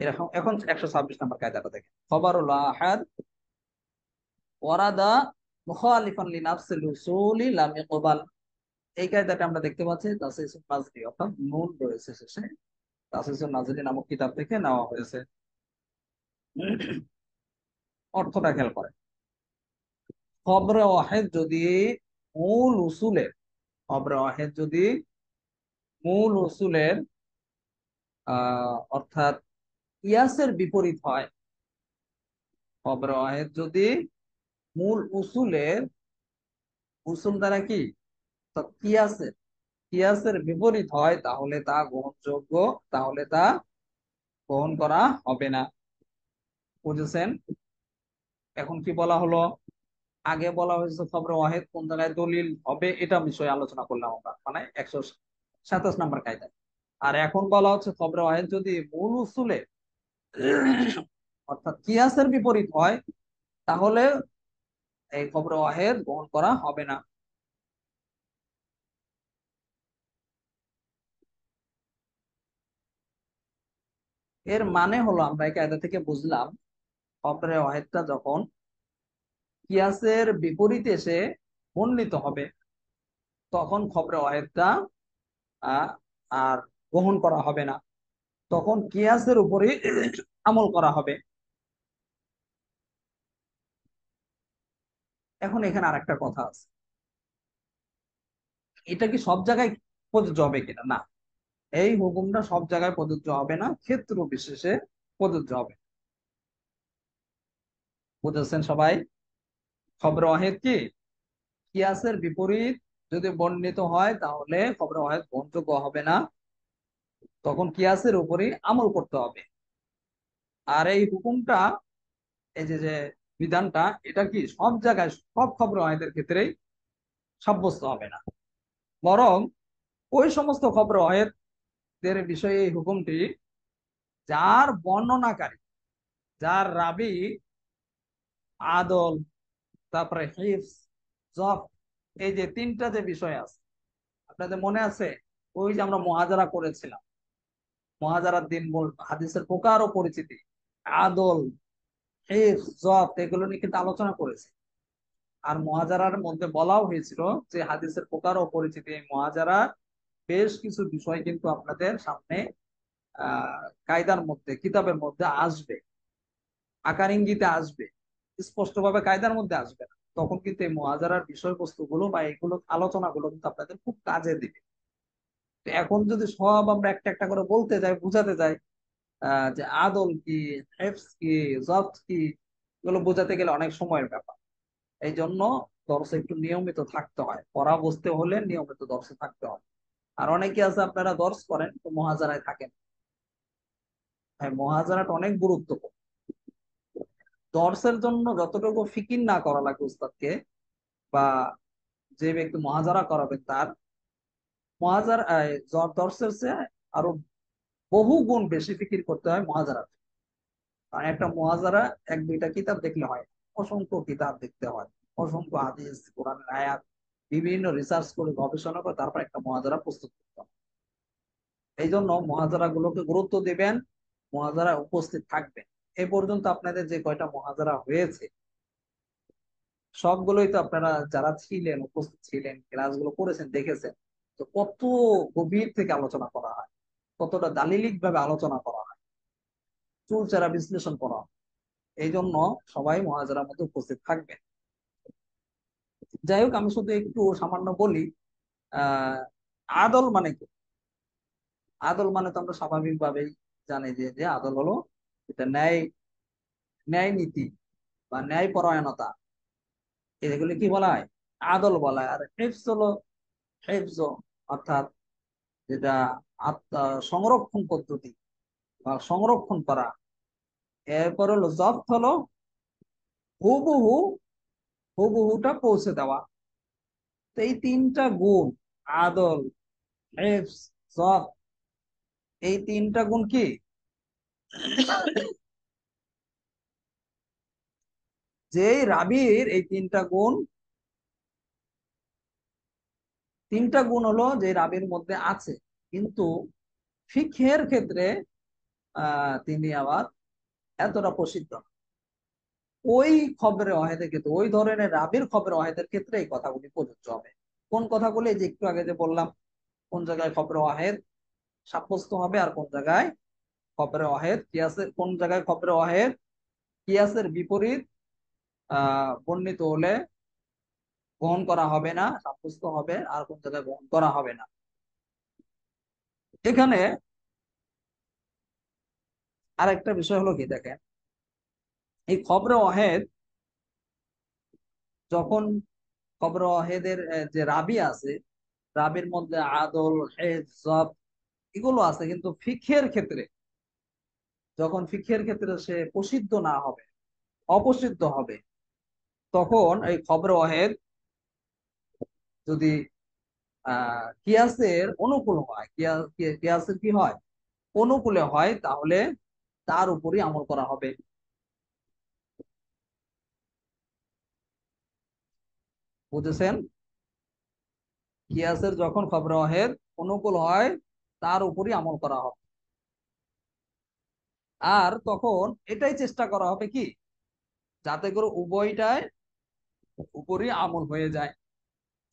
এরকম এখন 126 নম্বর কায়দাটা দেখেন। খবরুল আহাদ ওয়ারাদা মুখালিফান লিনাফসিল উসুলি লাম ইকবাল। এই কায়দাটা আমরা দেখতে পাচ্ছি তাসিসুন নাজরি, অর্থাৎ নুন রয়েছে শেষে, তাসিসুন নাজরি নামক কিতাব থেকে নেওয়া হয়েছে। অর্থটা খেয়াল করেন। খবরে ওয়াহিদ যদি মূল উসুলের, খবরে ওয়াহিদ যদি মূল উসুলের অর্থাৎ কিয়াসের বিপরীত হয়, খবরে ওয়াহিদ যদি মূল উসুলের, উসুল দ্বারা কি, তো কিয়াসের কিয়াসের বিপরীত হয়, তাহলে তা গ্রহণযোগ্য, তাহলে তা গ্রহণ করা হবে না। বুঝেছেন? এখন কি বলা হলো, আগে বলা হয়েছে খবর ওয়াহিদ কোন জায়গায় দলিল হবে এটা বিষয়ে আলোচনা করলাম আমরা, মানে 127 নম্বর কায়দায়। আর এখন বলা হচ্ছে খবর ওয়াহিদ যদি মূল উসুলে অর্থাৎ কিয়াসের বিপরীত হয়, তাহলে এই খবর ওয়াহিদ গ্রহণ করা হবে না। এর মানে হলো আমরা এই কায়দা থেকে বুঝলাম খবরে ওয়াহিদটা যখন কিয়াসের বিপরীতে এসে বর্ণিত হবে তখন খবরে ওয়াহিদটা আহ, আর গ্রহণ করা হবে না, তখন কিয়াসের উপরই আমল করা হবে। এখন এখানে আরেকটা কথা আছে, এটা কি সব জায়গায় প্রযোজ্য হবে কিনা? না, এই হুকুমটা সব জায়গায় প্রযোজ্য হবে না, ক্ষেত্র বিশেষে প্রযোজ্য হবে। বুঝেছেন সবাই? খবরে ওয়াহিদ কি কিয়াসের বিপরীত যদি বর্ণিত হয় তাহলে খবরে ওয়াহিদ গ্রহণযোগ্য হবে না, তখন কিয়াসের উপরই আমল করতে হবে। আর এই হুকুমটা, এই যে যে বিধানটা, এটা কি সব জায়গায় সব খবরে ওয়াহিদের ক্ষেত্রেই সাব্যস্ত হবে না, বরং ওই সমস্ত খবরে ওয়াহিদের বিষয়ে এই হুকুমটি যার বর্ণনাকারী, যার রাবি আদল, তারপরে হিফজ, জব্ত, এই যে তিনটা যে বিষয় আছে, আপনাদের মনে আছে ওই যে আমরা মুহাজারা করেছিলাম, মুহাজারার দিন হাদিসের প্রকার ও পরিচিতি, আদল, হিফজ, জব্ত, এগুলো নিয়ে কিন্তু আলোচনা করেছি। আর মুহাজারার মধ্যে বলাও হয়েছিল যে হাদিসের প্রকার ও পরিচিতি, এই মুহাজারার বেশ কিছু বিষয় কিন্তু আপনাদের সামনে কায়দার মধ্যে, কিতাবের মধ্যে আসবে, আকার ইঙ্গিতে আসবে, স্পষ্টভাবে কায়দার মধ্যে আসবে না। তখন কিন্তু এই মুহাজারার বিষয়বস্তুগুলো বা এইগুলো আলোচনাগুলো কিন্তু আপনাদের খুব কাজে দিবে। তো এখন যদি সব আমরা একটা একটা করে বলতে যাই, বুঝাতে যাই, যে আদল কি, হেফস কি, জব্ত কি, এগুলো বোঝাতে গেলে অনেক সময়ের ব্যাপার। এই জন্য দর্শে একটু নিয়মিত থাকতে হয়, পড়া বুঝতে হলে নিয়মিত দর্শে থাকতে হয়। আর অনেকে আছে আপনারা দর্শ করেন তো মুহাজারায় থাকেন। হ্যাঁ, মুহাজারাটা অনেক গুরুত্বপূর্ণ। দর্শের জন্য যতটুকু ফিকির না করা লাগে উস্তাদকে, বা যে ব্যক্তি মুহাজারা করাবে তার মুহাজার দর্শের চেয়ে আরো বহু গুণ বেশি ফিকির করতে হয় মুহাজারা। কারণ একটা মুহাজারা এক দুইটা কিতাব দেখলে হয় না, অসংখ্য কিতাব দেখতে হয়, অসংখ্য হাদিস, কোরআনের আয়াত, বিভিন্ন রিসার্চ করে গবেষণা করে তারপর একটা মুহাজারা প্রস্তুত করতে হয়। এই জন্য মুহাজারা গুলোকে গুরুত্ব দিবেন, মুহাজারা উপস্থিত থাকবেন। এ পর্যন্ত আপনাদের যে কয়টা মুহাজারা হয়েছে সবগুলোই তো আপনারা যারা ছিলেন, উপস্থিত ছিলেন, ক্লাসগুলো করেছেন, দেখেছেন তো কত গভীর থেকে আলোচনা করা হয়, কতটা দালিলিক ভাবে আলোচনা করা হয়, চুলচেরা বিশ্লেষণ করা হয়। এই জন্য সবাই মুহাজারার মধ্যে উপস্থিত থাকবেন। যাই হোক, আমি শুধু একটু সামান্য বলি, আহ আদল মানে কি? আদল মানে তো আমরা স্বাভাবিকভাবেই জানি যে যে আদল হলো এটা ন্যায়, ন্যায় নীতি বা ন্যায় পরায়ণতা, এগুলি কি বলা হয়? আদল বলা হয়। আর হিফজ হলো, হিফজ অর্থাৎ যেটা আত্মা সংরক্ষণ পদ্ধতি বা সংরক্ষণ করা। এরপর হলো জব্ত, হলো হুবহু, হুবহুটা পৌঁছে দেওয়া। তো এই তিনটা গুণ, আদল, হিফজ, জব্ত, এই তিনটা গুণ কি যেই রাবির এই তিনটা গুণ, তিনটা গুণ হলো যে রাবির মধ্যে আছে, কিন্তু ফিকহের ক্ষেত্রে তিনি আবার এতটা প্রসিদ্ধ না। ওই খবরে ওয়াহেদের ক্ষেত্রে, ওই ধরনের রাবির খবরে ওয়াহেদের ক্ষেত্রে এই কথাগুলি প্রযোজ্য হবে। কোন কথাগুলি? যে একটু আগে যে বললাম, কোন জায়গায় খবরে ওয়াহেদ সাব্যস্ত হবে আর কোন জায়গায় খবরে ওয়াহেদ কিয়াসের, কোন জায়গায় খবরে ওয়াহেদ কিয়াসের বিপরীত বর্ণিত হলে গ্রহণ করা হবে না, সাব্যস্ত হবে, আর কোন জায়গায় গ্রহণ করা হবে না। এখানে আর একটা বিষয় হলো কি, দেখেন, এই খবরে ওয়াহেদ যখন, খবরে ওয়াহেদের যে রাবি আছে, রাবির মধ্যে আদল, হেফজ, জব্ত এগুলো আছে, কিন্তু ফিকহের ক্ষেত্রে, যখন ফিকহের ক্ষেত্রে সে প্রসিদ্ধ না হবে, অপ্রসিদ্ধ হবে, তখন এই খবরে ওয়াহেদ যদি কিয়াসের অনুকূল হয়, কিয়াসের কি হয়, অনুকূলে হয়, তাহলে তার উপরই আমল করা হবে। বুঝেছেন? কিয়াসের যখন খবরে ওয়াহেদ অনুকূল হয় তার উপরই আমল করা হবে। আর তখন এটাই চেষ্টা করা হবে কি, যাতে করে উভয়টাই উপরই আমল হয়ে যায়।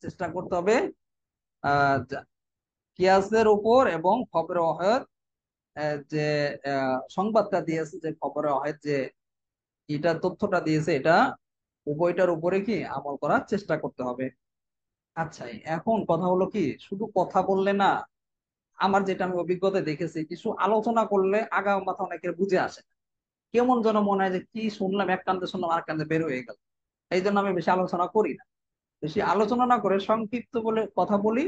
চেষ্টা করতে হবে কিয়াসের উপর এবং খবরে ওয়াহিদ, যে সংবাদটা দিয়েছে, যে খবরে ওয়াহিদ যে এটা তথ্যটা দিয়েছে, এটা উভয়টার উপরে কি আমল করার চেষ্টা করতে হবে। আচ্ছা, এখন কথা হলো কি, শুধু কথা বললে না, আমার যেটা আমি অভিজ্ঞতায় দেখেছি, কিছু আলোচনা করলে আগা মাথা অনেকের বুঝে আসে না। কেমন যেন মনে হয় যে কি শুনলাম, এক কান্দে শুনলাম আর কান্দে বের হয়ে গেল। এই জন্য আমি বেশি আলোচনা করি না। বেশি আলোচনা না করে সংক্ষিপ্ত বলে কথা বলি,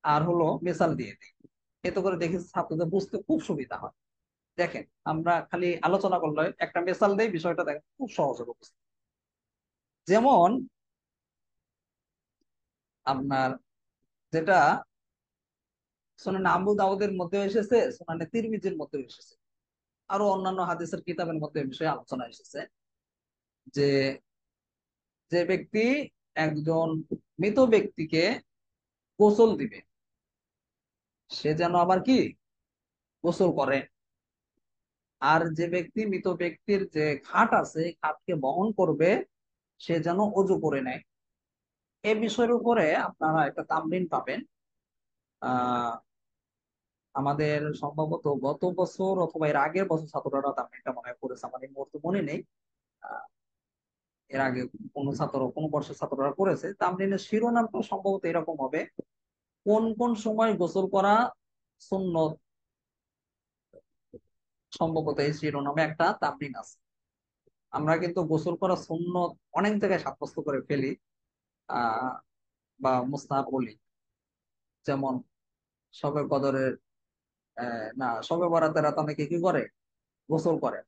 আর হলো মেসাল দিয়ে দিই। এতে করে দেখেছি ছাত্রদের বুঝতে খুব সুবিধা হয়। দেখেন, আমরা খালি আলোচনা করলে একটা মেসাল দেই, বিষয়টা দেখেন খুব সহজ হবে বুঝতে। যেমন আপনার যেটা সুনান আবু দাউদের মধ্যে এসেছে, সুনানে তিরমিজির মধ্যে এসেছে, আরো অন্যান্য হাদিসের কিতাবের মধ্যে এই বিষয়ে আলোচনা এসেছে যে যে ব্যক্তি একজন মৃত ব্যক্তিকে গোসল দিবে, সে যেন আবার কি গোসল করে। আর যে ব্যক্তি মৃত ব্যক্তির যে খাট আছে, খাটকে বহন করবে, সে যেন অজু করে নেয়। এই বিষয়ের উপরে আপনারা একটা তামরিন পাবেন। আহ আমাদের সম্ভবত গত বছর অথবা এর আগের বছর ছাত্ররা তামরিনটা মনে হয় করেছে, আমার এই মুহূর্তে মনে নেই। আহ, এর আগে কোনো বর্ষের ছাত্ররা করেছে। তামরিনের শিরোনামটা সম্ভবত এরকম হবে: কোন কোন সময় গোসল করা সুন্নত। সম্ভবত এই শিরোনামে একটা তামরিন আছে। আমরা কিন্তু গোসল করা সুন্নত অনেক জায়গায় সাব্যস্ত করে ফেলি, আহ বা মুস্তাহাব বলি। যেমন শবে কদরের না, শবে বরাতের রাত অনেকে কি করে, গোসল করে।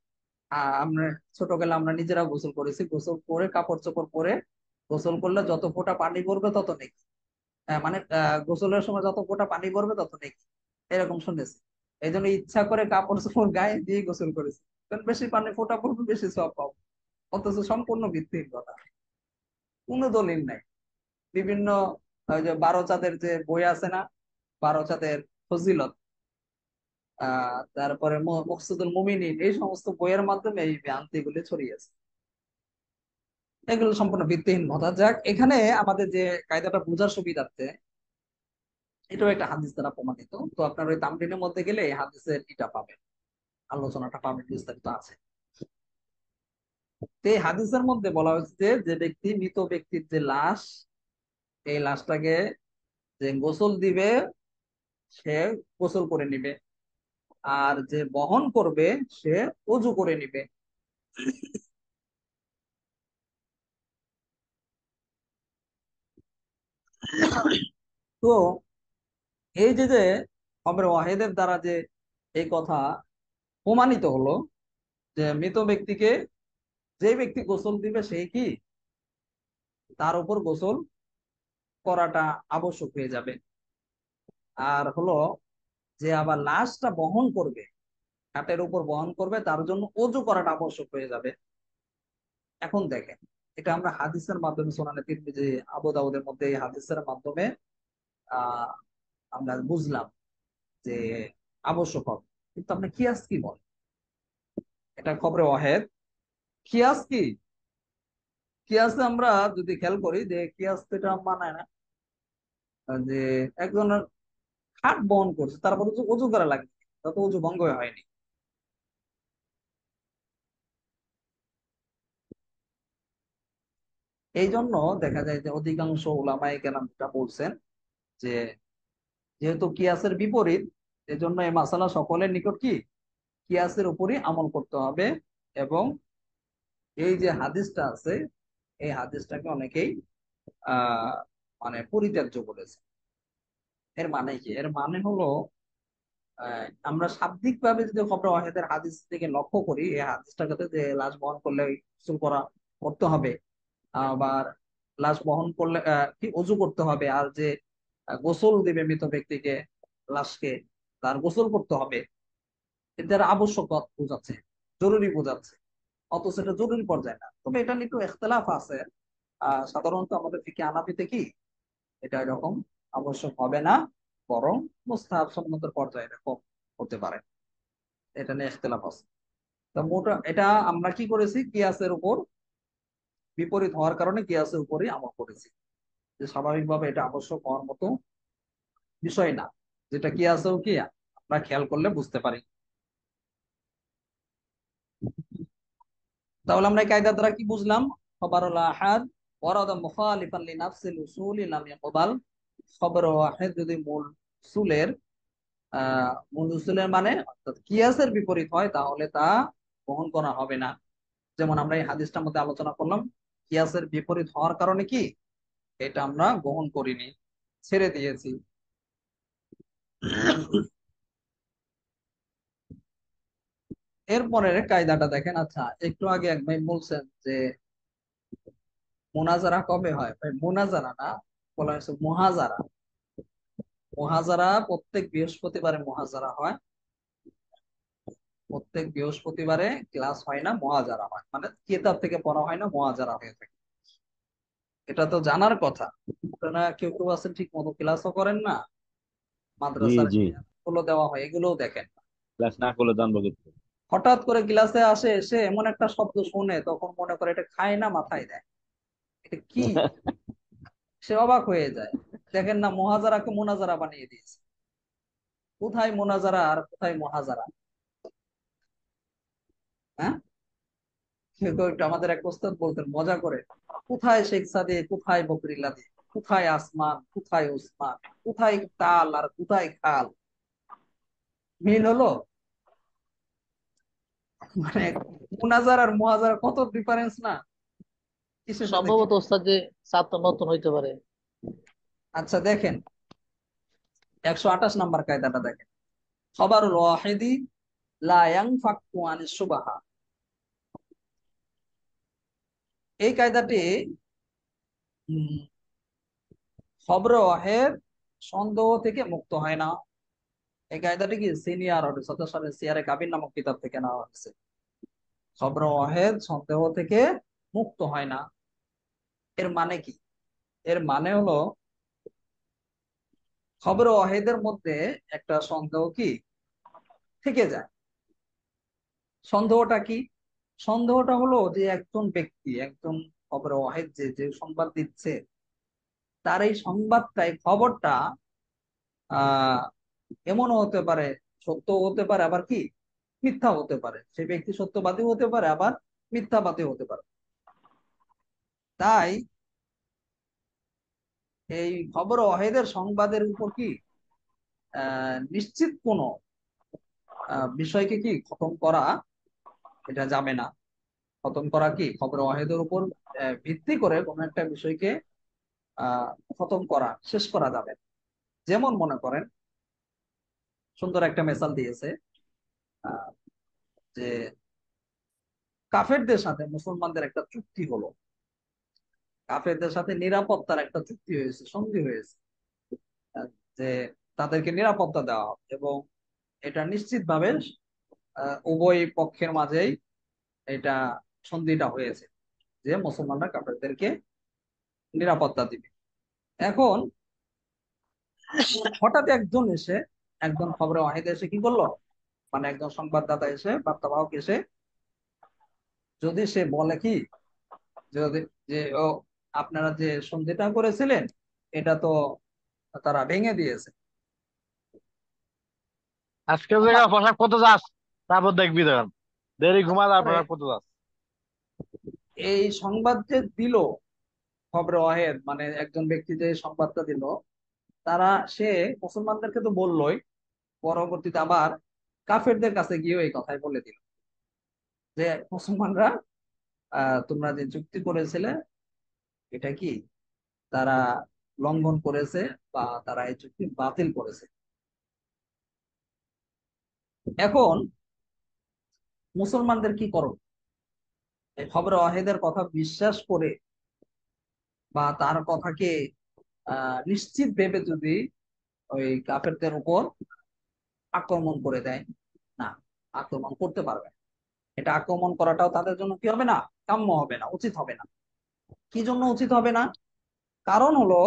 আমরা ছোট গেলে আমরা নিজেরা গোসল করেছি, গোসল করে কাপড় চোপড় পরে গোসল করলে যত ফোঁটা পানি পড়বে তত নেকি। মানে গোসলের সময় যত ফোঁটা পানি পড়বে তত নেকি, এরকম শুনেছি। এই জন্য ইচ্ছা করে কাপড় চোপড় গায়ে দিয়ে গোসল করেছি, কারণ বেশি পানি ফোঁটা পড়বে বেশি সওয়াব পাবো। অথচ সম্পূর্ণ ভিত্তিহীন কথা, কোনো দলিল নাই। বিভিন্ন ওই যে 12 চাঁদের যে বই আছে না, 12 চাঁদের ফজিলত, তারপরে মকসুদুল মুমিনিন, এই সমস্ত বইয়ের মাধ্যমে এই ভ্রান্তি গুলি ছড়িয়েছে। এগুলো সম্পূর্ণ ভিত্তিহীন কথা। যাক, এখানে আমাদের যে কায়দাটা বোঝার সুবিধার্থে, এটাও একটা হাদিস দ্বারা প্রমাণিত। তো আপনার ওই তামরিনের মধ্যে গেলে এই হাদিসের এটা পাবেন, আলোচনাটা পাবেন, বিস্তারিত আছে। তো এই হাদিসের মধ্যে বলা হয়েছে যে যে ব্যক্তি মৃত ব্যক্তির যে লাশ, এই লাশটাকে যে গোসল দিবে, সে গোসল করে নিবে। আর যে বহন করবে, সে অজু করে নিবে। তো এই যে যে খবর ওয়াহিদের দ্বারা যে এই কথা প্রমাণিত হলো, যে মৃত ব্যক্তিকে যে ব্যক্তি গোসল দিবে সেই কি তার উপর গোসল করাটা আবশ্যক হয়ে যাবে। আর হলো যে আবার লাশটা বহন করবে, খাটের উপর বহন করবে, তার জন্য অজু করাটা আবশ্যক হয়ে যাবে। এখন দেখেন, এটা আমরা হাদিসের মাধ্যমে, সুনানে তিরমিজি, আবু দাউদের মধ্যে এই হাদিসের মাধ্যমে আহ আমরা বুঝলাম যে আবশ্যক হবে। কিন্তু আপনি কিয়াস কি বলেন? এটা খবরে ওয়াহেদ। কিয়াস কি? কিয়াসে আমরা যদি খেয়াল করি যে কিয়াস তো এটা মানায় না, যে একজনের খাট বহন করছে, তারপর অজু করা লাগবে, তত অজু ভঙ্গ হয়নি। এই জন্য দেখা যায় যে অধিকাংশ উলামায়ে কেরাম যেটা বলছেন, যে যেহেতু কিয়াসের বিপরীত, এজন্য এই মাসালা সকলের নিকট কি কিয়াসের উপরই আমল করতে হবে। এবং এই যে হাদিসটা আছে, এই হাদিসটাকে অনেকেই আহ মানে পরিত্যাজ্য করেছে। এর মানে কি? এর মানে হলো, আমরা শাব্দিক ভাবে যদি খবর ওয়াহিদের হাদিস থেকে লক্ষ্য করি, এই হাদিসটাকে যে লাশ বহন করলে গোসল করা করতে হবে, আবার লাশ বহন করলে কি অজু করতে হবে, আর যে গোসল দিবে মৃত ব্যক্তিকে, লাশকে, তার গোসল করতে হবে, এটার আবশ্যক বোঝাচ্ছে, জরুরি বোঝাচ্ছে। অথচ এটা জরুরি পর্যায়ে না। তবে এটা নিয়ে একটু ইখতিলাফ আছে। সাধারণত আমাদের ফিকে হানাফিতে কি এটা এরকম আবশ্যক হবে না, বরং মুস্তাহাব সুন্নতের পর্যায়ে এরকম হতে পারে। এটা নিয়ে ইখতিলাফ আছে। তা মোটা এটা আমরা কি করেছি, কিয়াসের উপর বিপরীত হওয়ার কারণে কিয়াসের উপরই আমল করেছি, যে স্বাভাবিকভাবে এটা আবশ্যক হওয়ার মতো বিষয় না, যেটা কিয়াসেও কি আমরা খেয়াল করলে বুঝতে পারি। তাহলে আমরা এই কায়দা দ্বারা কি বুঝলাম? খবরুল আহাদ ওয়ারাদা মুখালিফান লিনাফসিল উসুলি লাম ইয়াকবাল। খবর ওয়াহিদ যদি মূল উসুলের মানে অর্থাৎ কিয়াসের বিপরীত হয় তাহলে তা গ্রহণ করা হবে না। যেমন আমরা এই হাদিসটার মধ্যে আলোচনা করলাম, কিয়াসের বিপরীত হওয়ার কারণে কি এটা আমরা গ্রহণ করিনি, ছেড়ে দিয়েছি। এরপরের কায়দাটা দেখেন। আচ্ছা, একটু আগে এক ভাই বলছেন যে মুনাজারা কবে হয়? ভাই মুনাজারা না, বলা হয়েছে মুহাজারা। মুহাজারা প্রত্যেক বৃহস্পতিবারে মুহাজারা হয়। প্রত্যেক বৃহস্পতিবারে ক্লাস হয় না, মুহাজারা হয়, মানে কিতাব থেকে পড়া হয় না, মুহাজারা হয়ে থাকে। এটা তো জানার কথা। আপনারা কেউ কেউ আছেন ঠিক মতো ক্লাসও করেন না, জি মাদ্রাসার জি। গুলো দেওয়া হয় এগুলোও দেখেন না। ক্লাস না করলে জানবো কিন্তু। হঠাৎ করে ক্লাসে আসে, এসে এমন একটা শব্দ শুনে তখন মনে করে এটা খায় না, মাথায় দেয় এটা কি, সে অবাক হয়ে যায়। দেখেন না, মুহাজারাকে মুনাজারা বানিয়ে দিয়েছে। কোথায় মুনাজারা আর কোথায় মুহাজারা? হ্যাঁ, কেউ কেউ একটু আমাদের এক ওস্তাদ বলতেন মজা করে, কোথায় শেখ সাদে, কোথায় বকরিল্লাদি, কোথায় আসমান, কোথায় উসমান, কোথায় তাল আর কোথায় খাল, মিল হলো? মানে মুনাজার আর মুহাজারা কত ডিফারেন্স না, কিসের সাথে কি। সম্ভবত ওস্তাদ যে ছাত্র নতুন হইতে পারে। আচ্ছা দেখেন, 128 নাম্বার কায়দাটা দেখেন। খবরুল ওয়াহিদি লা ইয়ানফাকু আনিস সুবাহা। এই কায়দাটি উম, খবর ওয়াহিদ সন্দেহ থেকে মুক্ত হয় না। এই কায়দাটি কি সিনিয়র 17 সালের সিয়ারে কাবির নামক কিতাব থেকে নেওয়া হয়েছে। খবর ওয়াহিদ সন্দেহ থেকে মুক্ত হয় না। এর মানে কি? এর মানে হলো খবর ওয়াহিদের মধ্যে একটা সন্দেহ কি থেকে যায়। সন্দেহটা কি? সন্দেহটা হলো যে একজন ব্যক্তি, একজন খবর ওয়াহিদ যে যে সংবাদ দিচ্ছে, তার এই সংবাদটাই খবরটা আহ এমনও হতে পারে, সত্য হতে পারে, আবার কি মিথ্যা হতে পারে। সেই ব্যক্তি সত্যবাদী হতে পারে, আবার মিথ্যাবাদী হতে পারে। তাই এই খবর ওয়াহিদের সংবাদের উপর কি নিশ্চিত কোনো বিষয়কে কি খতম করা এটা যাবে না। খতম করা কি খবর ওয়াহিদের উপর ভিত্তি করে কোনো একটা বিষয়কে আহ খতম করা, শেষ করা যাবে না। যেমন মনে করেন, সুন্দর একটা মেসাল দিয়েছে, আহ, যে কাফেরদের সাথে মুসলমানদের একটা চুক্তি হলো, কাফেরদের সাথে নিরাপত্তার একটা চুক্তি হয়েছে, সন্ধি হয়েছে, আহ, যে তাদেরকে নিরাপত্তা দেওয়া হবে, এবং এটা নিশ্চিতভাবে উভয় পক্ষের মাঝেই এটা সন্ধিটা হয়েছে যে মুসলমানরা কাফেরদেরকে নিরাপত্তা দিবে। এখন হঠাৎ একজন এসে, একজন খবরে ওয়াহিদ এসে কি করলো, মানে একজন সংবাদদাতা এসে, বার্তাবাহক এসে যদি সে বলে কি, যদি যে ও আপনারা যে সন্ধিটা করেছিলেন এটা তো তারা ভেঙে দিয়েছে। আজকে জায়গা পোশাক কত যাস, তারপর দেখবি তখন দেরি ঘুমা আর তারপরে পোশাক কত যাস। এই সংবাদ যে দিল খবরে ওয়াহিদ, মানে একজন ব্যক্তি যে সংবাদটা দিল, তারা সে মুসলমানদেরকে তো বললোই, পরবর্তীতে আবার কাফেরদের কাছে গিয়ে এই কথাই বলে দিল যে মুসলমানরা তোমরা যে চুক্তি করেছিলে এটা কি তারা লঙ্ঘন করেছে, বা তারা এই চুক্তি বাতিল করেছে। এখন মুসলমানদের কি করো? এই খবরে ওয়াহিদের কথা বিশ্বাস করে বা তার কথাকে নিশ্চিত ভেবে যদি ওই কাফেরদের উপর আক্রমণ করে দেয়, না, আক্রমণ করতে পারবে না। এটা আক্রমণ করাটাও তাদের জন্য কি হবে না, কাম্য হবে না, উচিত হবে না। কি জন্য উচিত হবে না? কারণ হলো,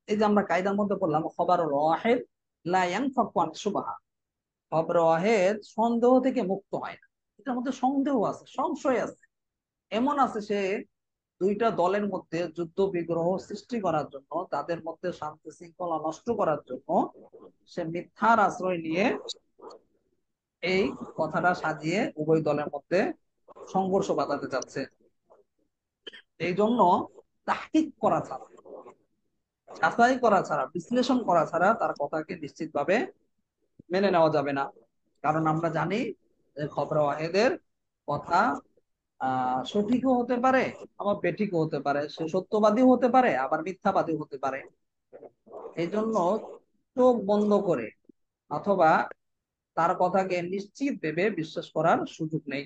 এই যে আমরা কায়দার মধ্যে বললাম খবরুল ওয়াহিদ লা ইয়ানফাকু আন সুবহা, খবর ওয়াহিদ সন্দেহ থেকে মুক্ত হয় না। এটার মধ্যে সন্দেহ আছে, সংশয় আছে। এমন আছে সে দুইটা দলের মধ্যে যুদ্ধ বিগ্রহ সৃষ্টি করার জন্য, তাদের মধ্যে শান্তি শৃঙ্খলা নষ্ট করার জন্য সে মিথ্যার আশ্রয় নিয়ে এই কথাটা সাজিয়ে উভয় দলের মধ্যে সংঘর্ষ বাঁধাতে চাচ্ছে। এই জন্য তাহকিক করা ছাড়া, যাচাই করা ছাড়া, বিশ্লেষণ করা ছাড়া তার কথাকে নিশ্চিতভাবে মেনে নেওয়া যাবে না। কারণ আমরা জানি যে খবর ওয়াহিদের কথা সঠিকও হতে পারে, আবার বেঠিকও হতে পারে, সে সত্যবাদী হতে পারে, আবার মিথ্যাবাদী হতে পারে। এই জন্য চোখ বন্ধ করে অথবা তার কথাকে নিশ্চিত ভেবে বিশ্বাস করার সুযোগ নেই।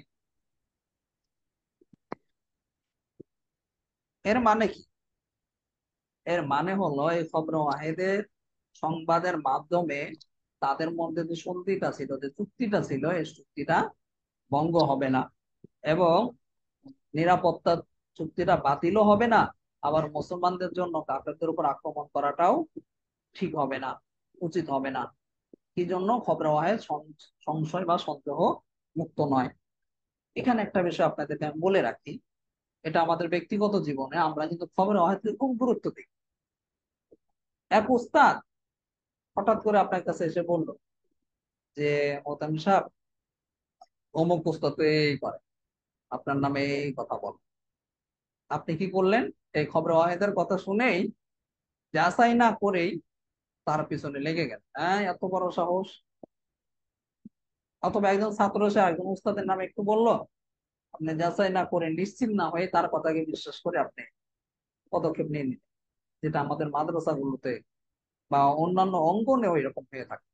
এর মানে কি? এর মানে হলো এই খবর ওয়াহিদের সংবাদের মাধ্যমে তাদের মধ্যে যে সন্ধিটা ছিল, যে চুক্তিটা ছিল, এই চুক্তিটা ভঙ্গ হবে না, এবং নিরাপত্তা চুক্তিটা বাতিলও হবে না, আবার মুসলমানদের জন্য কাফেরদের উপর আক্রমণ করাটাও ঠিক হবে না, উচিত হবে না। কি জন্য? খবর ওয়াহিদ সংশয় বা সন্দেহ মুক্ত নয়। এখানে একটা বিষয় আপনাদেরকে আমি বলে রাখি, এটা আমাদের ব্যক্তিগত জীবনে আমরা কিন্তু খবর ওয়াহিদকে খুব গুরুত্ব দিই। এক উস্তাদ হঠাৎ করে আপনার কাছে এসে বলল যে মোহতামিম সাহেব, অমুক উস্তাদ তো এই করে, আপনার নামে এই কথা বল। আপনি কি করলেন? এই খবর ওয়াহিদের কথা শুনেই যাচাই না করেই তার পিছনে লেগে গেল। হ্যাঁ, এত বড় সাহস! অথবা একজন ছাত্র এসে একজন উস্তাদের নামে একটু বললো, আপনি যাচাই না করে, নিশ্চিত না হয়ে তার কথাকে বিশ্বাস করে আপনি পদক্ষেপ নিয়ে নিলেন। যেটা আমাদের মাদ্রাসাগুলোতে বা অন্যান্য অঙ্গনেও এরকম হয়ে থাকে।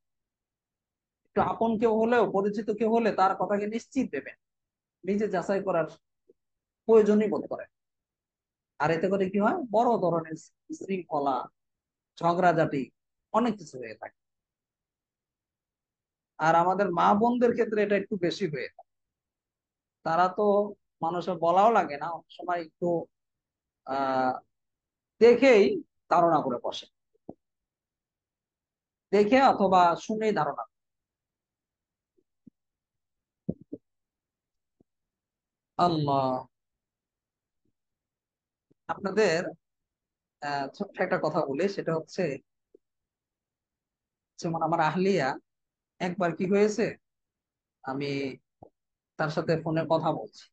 একটু আপন কেউ হলেও, পরিচিত কেউ হলে তার কথাকে নিশ্চিত দেবেন, নিজে যাচাই করার প্রয়োজনই বোধ করে। আর এতে করে কি হয়? বড় ধরনের শৃঙ্খলা, ঝগড়াঝাটি, অনেক কিছু হয়ে থাকে। আর আমাদের মা বোনদের ক্ষেত্রে এটা একটু বেশি হয়ে থাকে। তারা তো মানুষের বলাও লাগে না, অনেক সময় একটু আহ দেখেই ধারণা করে বসে, দেখে অথবা শুনেই ধারণা। আল্লাহ, আপনাদের ছোট্ট একটা কথা বলি, সেটা হচ্ছে, যেমন আমার আহলিয়া একবার কি হয়েছে, আমি তার সাথে ফোনে কথা বলছি,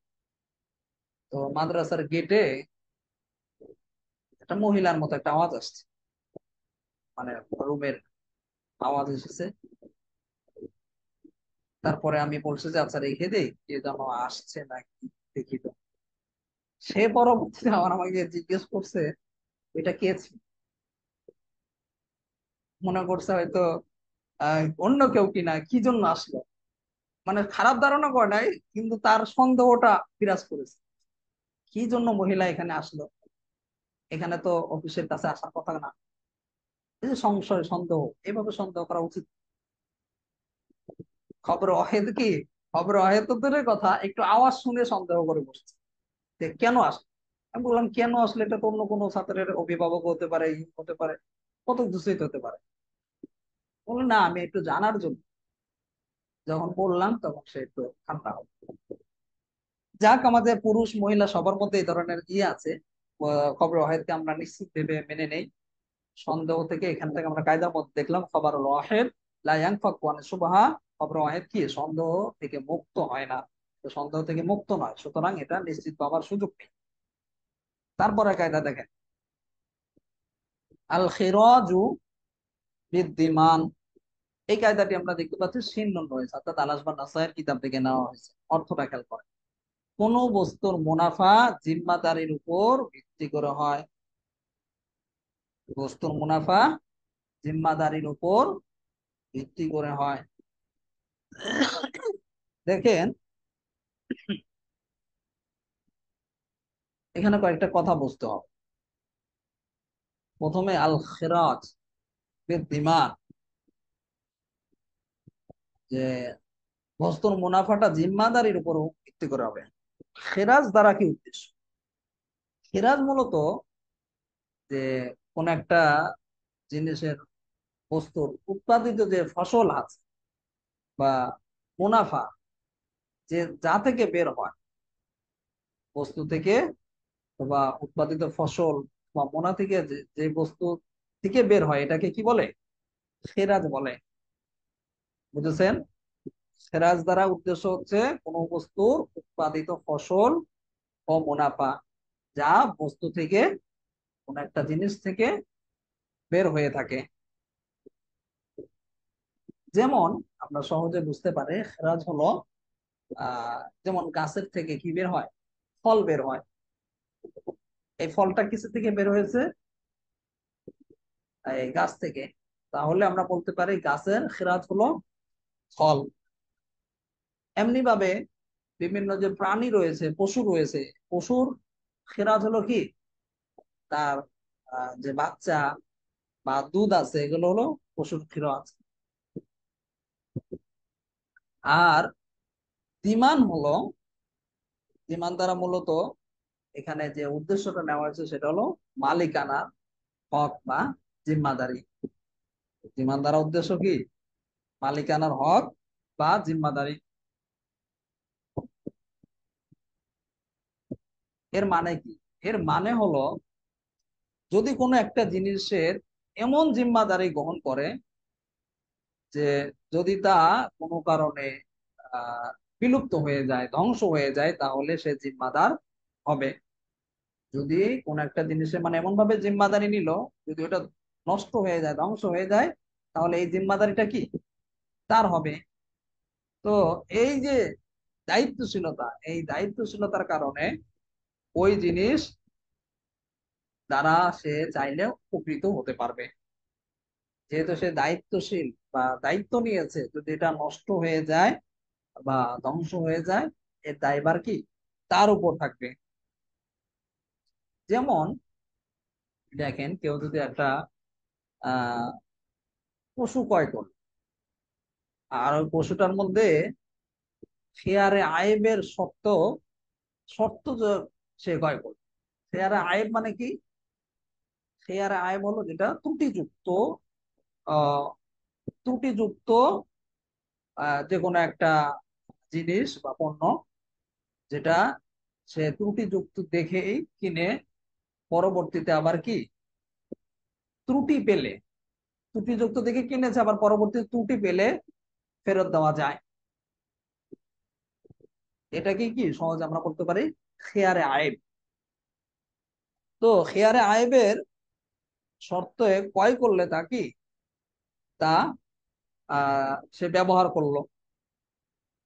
তো মাদ্রাসার গেটে একটা মহিলার মতো একটা আওয়াজ আসছে, মানে রুমের আওয়াজ এসেছে। তারপরে আমি বলছি যে আচ্ছা রেখে দেই, কে যেন আসছে নাকি, দেখি তো। সে পরবর্তীতে আমাকে জিজ্ঞেস করছে এটা কে ছিল। মনে করছে হয়তো অন্য কেউ কিনা, কি জন্য আসলো, মানে খারাপ ধারণা করে নাই, কিন্তু তার সন্দেহটা বিরাজ করেছে, কি জন্য মহিলা এখানে আসলো, এখানে তো অফিসের কাছে আসার কথা না। এই যে সংশয়, সন্দেহ, এভাবে সন্দেহ করা উচিত। খবর অহেদ কি, খবর অহেদ তো দূরের কথা, একটু আওয়াজ শুনে সন্দেহ করে বসছে যে কেন আসলো। আমি বললাম কেন আসলে, এটা তো অন্য কোনো ছাত্রের অভিভাবক হতে পারে, ই হতে পারে, কত কিছুই তো হতে পারে। বললো না, আমি একটু জানার জন্য। যখন বললাম তখন সে একটু ঠান্ডা হলো। যাক, আমাদের পুরুষ মহিলা সবার মধ্যে এই ধরনের ইয়ে আছে। খবর ওয়াহিদকে আমরা নিশ্চিত ভেবে মেনে নেই। সন্দেহ থেকে, এখান থেকে আমরা কায়দার মধ্যে দেখলাম খবর ওয়াহিদ লা ইয়ানফাকু আন শুবহা, খবর ওয়াহিদ কি সন্দেহ থেকে মুক্ত হয় না, তো সন্দেহ থেকে মুক্ত নয়, সুতরাং এটা নিশ্চিত পাওয়ার সুযোগ নেই। তারপরে কায়দা দেখেন, আল খিরাজু বিদ্দিমান, এই কায়দাটি আমরা দেখতে পাচ্ছি সিন নুন রয়েছে, অর্থাৎ আলাস বা নাসায়ের কিতাব থেকে নেওয়া হয়েছে। অর্থটা খেয়াল করে, কোন বস্তুর মুনাফা জিম্মাদারির উপর ভিত্তি করে হয়। বস্তুর মুনাফা জিম্মাদারির উপর ভিত্তি করে হয়। দেখেন, এখানে কয়েকটা কথা বুঝতে হবে। প্রথমে আল খেরাজ বিদ্দিমান, যে বস্তুর মুনাফাটা জিম্মাদারির উপর ভিত্তি করে হবে। খেরাজ দ্বারা কি উদ্দেশ্য? খেরাজ মূলত যে কোন একটা জিনিসের, বস্তুর উৎপাদিত যে ফসল আছে বা মুনাফা, যে যা থেকে বের হয়, বস্তু থেকে বা উৎপাদিত ফসল বা মোনা থেকে যে যে বস্তু থেকে বের হয় এটাকে কি বলে? খেরাজ বলে। বুঝেছেন? খেরাজ দ্বারা উদ্দেশ্য হচ্ছে কোনো বস্তুর উৎপাদিত ফসল ও মুনাফা, যা বস্তু থেকে, কোন একটা জিনিস থেকে বের হয়ে থাকে। যেমন আমরা সহজে বুঝতে পারি, খেরাজ হলো যেমন গাছের থেকে কি বের হয়? ফল বের হয়। এই ফলটা কিছু থেকে বের হয়েছে? এই গাছ থেকে। তাহলে আমরা বলতে পারি গাছের খেরাজ হলো ফল। এমনি ভাবে বিভিন্ন যে প্রাণী রয়েছে, পশু রয়েছে, পশুর খেরাজ হলো কি? তার যে বাচ্চা বা দুধ আছে, এগুলো হলো পশুর খেরাজ। আর ডিমান্ড হলো, ডিমান্ড দ্বারা মূলত এখানে যে উদ্দেশ্যটা নেওয়া হয়েছে সেটা হলো মালিকানা হক বা জিম্মাদারি। ডিমান্ড দ্বারা উদ্দেশ্য কি? মালিকানার হক বা জিম্মাদারি। এর মানে কি? এর মানে হলো যদি কোনো একটা জিনিসের এমন জিম্মাদারি গ্রহণ করে যে যদি তা কোনো কারণে আহ বিলুপ্ত হয়ে যায়, ধ্বংস হয়ে যায়, তাহলে সে জিম্মাদার হবে। যদি কোন একটা জিনিসে মানে এমন ভাবে জিম্মাদারি নিল, যদি ওটা নষ্ট হয়ে যায়, ধ্বংস হয়ে যায়, তাহলে এই জিম্মাদারিটা কি? তার হবে। তো এই যে দায়িত্বশীলতা, এই দায়িত্বশীলতার কারণে ওই জিনিস দ্বারা সে চাইলে উপকৃত হতে পারবে। যেহেতু সে দায়িত্বশীল বা দায়িত্ব নিয়েছে, যদি এটা নষ্ট হয়ে যায় বা ধ্বংস হয়ে যায়, এর দায়ভার কি? তার উপর থাকবে। যেমন দেখেন, কেউ যদি একটা আহ পশু ক্রয় করলো, আর ওই পশুটার মধ্যে খেয়ারে আইবের শর্ত, যে সে ক্রয় করলো। খেয়ারে আইব মানে কি? খেয়ারে আইব হলো যেটা ত্রুটিযুক্ত, আহ ত্রুটিযুক্ত যে কোনো একটা জিনিস বা পণ্য, যেটা সে ত্রুটিযুক্ত দেখেই কিনে পরবর্তীতে আবার কি ত্রুটি পেলে, ত্রুটিযুক্ত দেখে কিনেছে, আবার পরবর্তীতে ত্রুটি পেলে ফেরত দেওয়া যায়। এটাকে কি সহজে আমরা বলতে পারি খেয়ারে আইব। তো খেয়ারে আইবের শর্তে ক্রয় করলে তা কি? তা সে ব্যবহার করলো।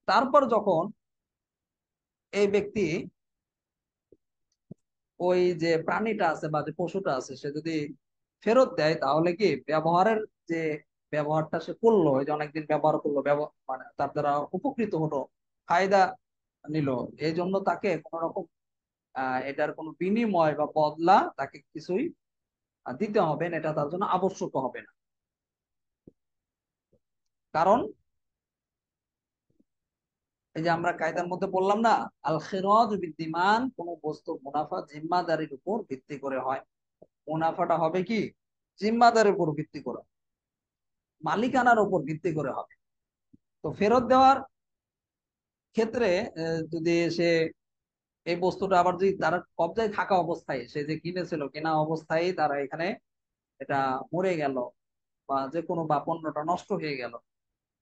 তারপর যখন এই ব্যক্তি ওই যে প্রাণীটা আছে বা যে পশুটা আছে সে যদি ফেরত দেয়, তাহলে কি ব্যবহারের যে ব্যবহারটা সে করলো, এই যে অনেকদিন ব্যবহার করলো, মানে তার দ্বারা উপকৃত হলো, ফায়দা নিল, এই জন্য তাকে কোন রকম এটার কোনো বিনিময় বা বদলা তাকে কিছুই দিতে হবে না, এটা তার জন্য আবশ্যক হবে না। কারণ এই যে আমরা কায়দার মধ্যে বললাম না, আল খেরাজ বিদ্যমান, কোন বস্তুর মুনাফা জিম্মাদারির উপর ভিত্তি করে হয়। মুনাফাটা হবে কি? জিম্মাদারির উপর ভিত্তি করে, মালিকানার উপর ভিত্তি করে হবে। তো ফেরত দেওয়ার ক্ষেত্রে যদি সে এই বস্তুটা আবার যদি তার কবজায় থাকা অবস্থায়, সে যে কিনেছিল, কেনা অবস্থায় তারা এখানে এটা মরে গেল বা যে কোনো বা পণ্যটা নষ্ট হয়ে গেল,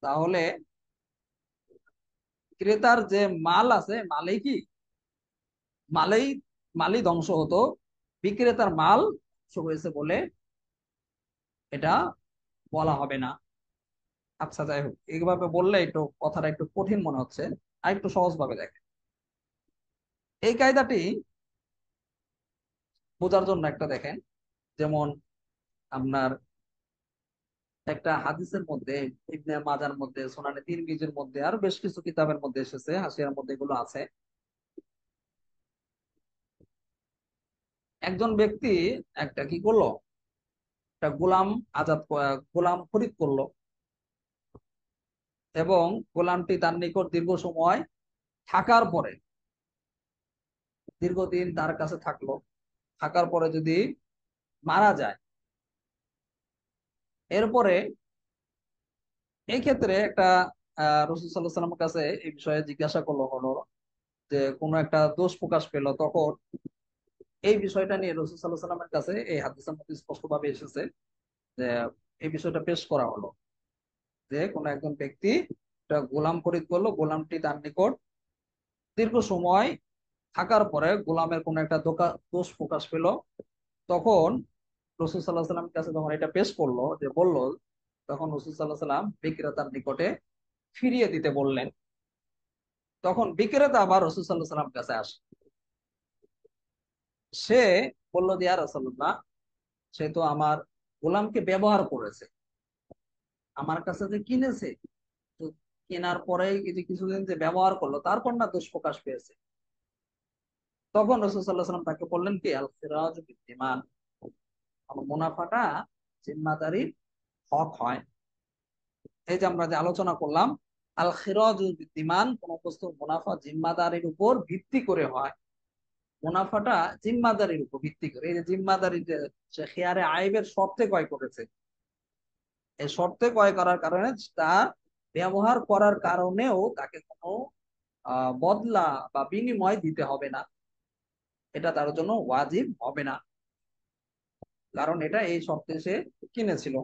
তাহলে ক্রেতার যে মাল আছে, মালেই কি, মালেই মালই ধ্বংস হতো। বিক্রেতার মাল ধ্বংস হয়েছে বলে এটা বলা হবে না। আচ্ছা, যাই হোক, এইভাবে বললে একটু কথাটা একটু কঠিন মনে হচ্ছে, আর একটু সহজ ভাবে দেখেন। এই কায়দাটি বোঝার জন্য একটা দেখেন, যেমন আপনার একটা হাদিসের মধ্যে, ইবনে মাজার মধ্যে, সুনানে তিরমিজির মধ্যে, আর বেশ কিছু কিতাবের মধ্যে এসেছে, হাসিয়ার মধ্যে এগুলো আছে। একজন ব্যক্তি একটা কি করলো, একটা গোলাম গোলাম খরিদ করলো, এবং গোলামটি তার নিকট দীর্ঘ সময় থাকার পরে, দীর্ঘদিন তার কাছে থাকলো, থাকার পরে যদি মারা যায়, এরপরে এই ক্ষেত্রে একটা রাসূল সাল্লাল্লাহু আলাইহি ওয়াসাল্লামের কাছে এই বিষয়ে জিজ্ঞাসা করলো হলো যে কোনো একটা দোষ প্রকাশ পেল, তখন এই বিষয়টা নিয়ে রাসূল সাল্লাল্লাহু আলাইহি ওয়াসাল্লামের কাছে এই হাদিসের মধ্যে স্পষ্ট ভাবে এসেছে যে এই বিষয়টা পেশ করা হলো যে কোনো একজন ব্যক্তি একটা গোলাম খরিদ করলো, গোলামটি তার নিকট দীর্ঘ সময় থাকার পরে গোলামের কোনো একটা দোষ প্রকাশ পেল, তখন রাসূল সাল্লাল্লাহু আলাইহি ওয়াসাল্লামের কাছে যখন এটা পেশ করলো যে বললো, তখন রাসূল সাল্লাল্লাহু আলাইহি ওয়াসাল্লাম বিক্রেতার নিকটে ফিরিয়ে দিতে বললেন। তখন বিক্রেতা আবার রাসূল সাল্লাল্লাহু আলাইহি ওয়াসাল্লামের কাছে আসে, সে বললো যে ইয়া রাসূলুল্লাহ, সে তো আমার গোলামকে ব্যবহার করেছে, আমার কাছে যে কিনেছে, তো কেনার পরে যে কিছুদিন যে ব্যবহার করলো তারপর না দোষ প্রকাশ পেয়েছে। তখন রাসূল সাল্লাল্লাহু আলাইহি ওয়াসাল্লাম তাকে বললেন কি আল খিরাজ বিদ্দিমান, আমার মুনাফাটা জিম্মাদারির হক হয়। এই যে আমরা যে আলোচনা করলাম, আল খিরাজ বিদ্দিমান, কোন বস্তুর মুনাফা জিম্মাদারির উপর ভিত্তি করে হয়। মুনাফাটা জিম্মাদারির উপর ভিত্তি করে, এই যে জিম্মাদারি যে সে খেয়ারে আইবের শর্তে ক্রয় করেছে, এই শর্তে ক্রয় করার কারণে তার ব্যবহার করার কারণেও তাকে কোনো বদলা বা বিনিময় দিতে হবে না, এটা তার জন্য ওয়াজিব হবে না, কারণ এটা এই শর্তে সে কিনেছিল।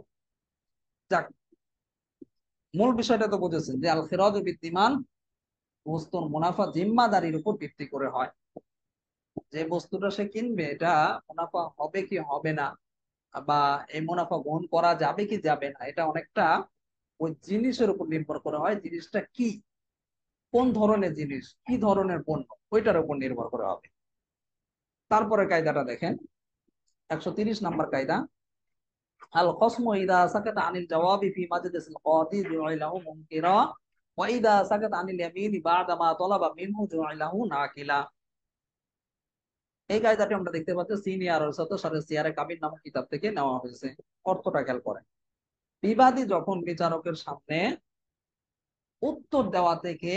যাক, মূল বিষয়টা তো বুঝেছেন যে আল খিরাজ বিদ্দিমান, বস্তুর মুনাফা জিম্মাদারির উপর ভিত্তি করে হয়। যে বস্তুটা সে কিনবে এটা মুনাফা হবে কি হবে না, বা এই মুনাফা গ্রহণ করা যাবে কি যাবে না, এটা অনেকটা ওই জিনিসের উপর নির্ভর করা হয়। জিনিসটা কি, কোন ধরনের জিনিস, কি ধরনের পণ্য, ওইটার উপর নির্ভর করা হবে। তারপরে কায়দাটা দেখেন, 130 নম্বর কায়দা, আল কসমু ইদা সাকাতা আনিল জওয়াবি ফি মাজলিসিল কাদি জুইলাহু মুনকিরা ওয়া ইদা সাকাতা আনিল ইয়ামিনি বা'দা মা তালাবা মিনহু জুইলাহু নাকিলা। এই কায়দাটি আমরা দেখতে পাচ্ছি সিনিয়র সাথে সাথে সিয়ারে কাবির নামক কিতাব থেকে নেওয়া হয়েছে। অর্থটা খেয়াল করেন, বিবাদী যখন বিচারকের সামনে উত্তর দেওয়া থেকে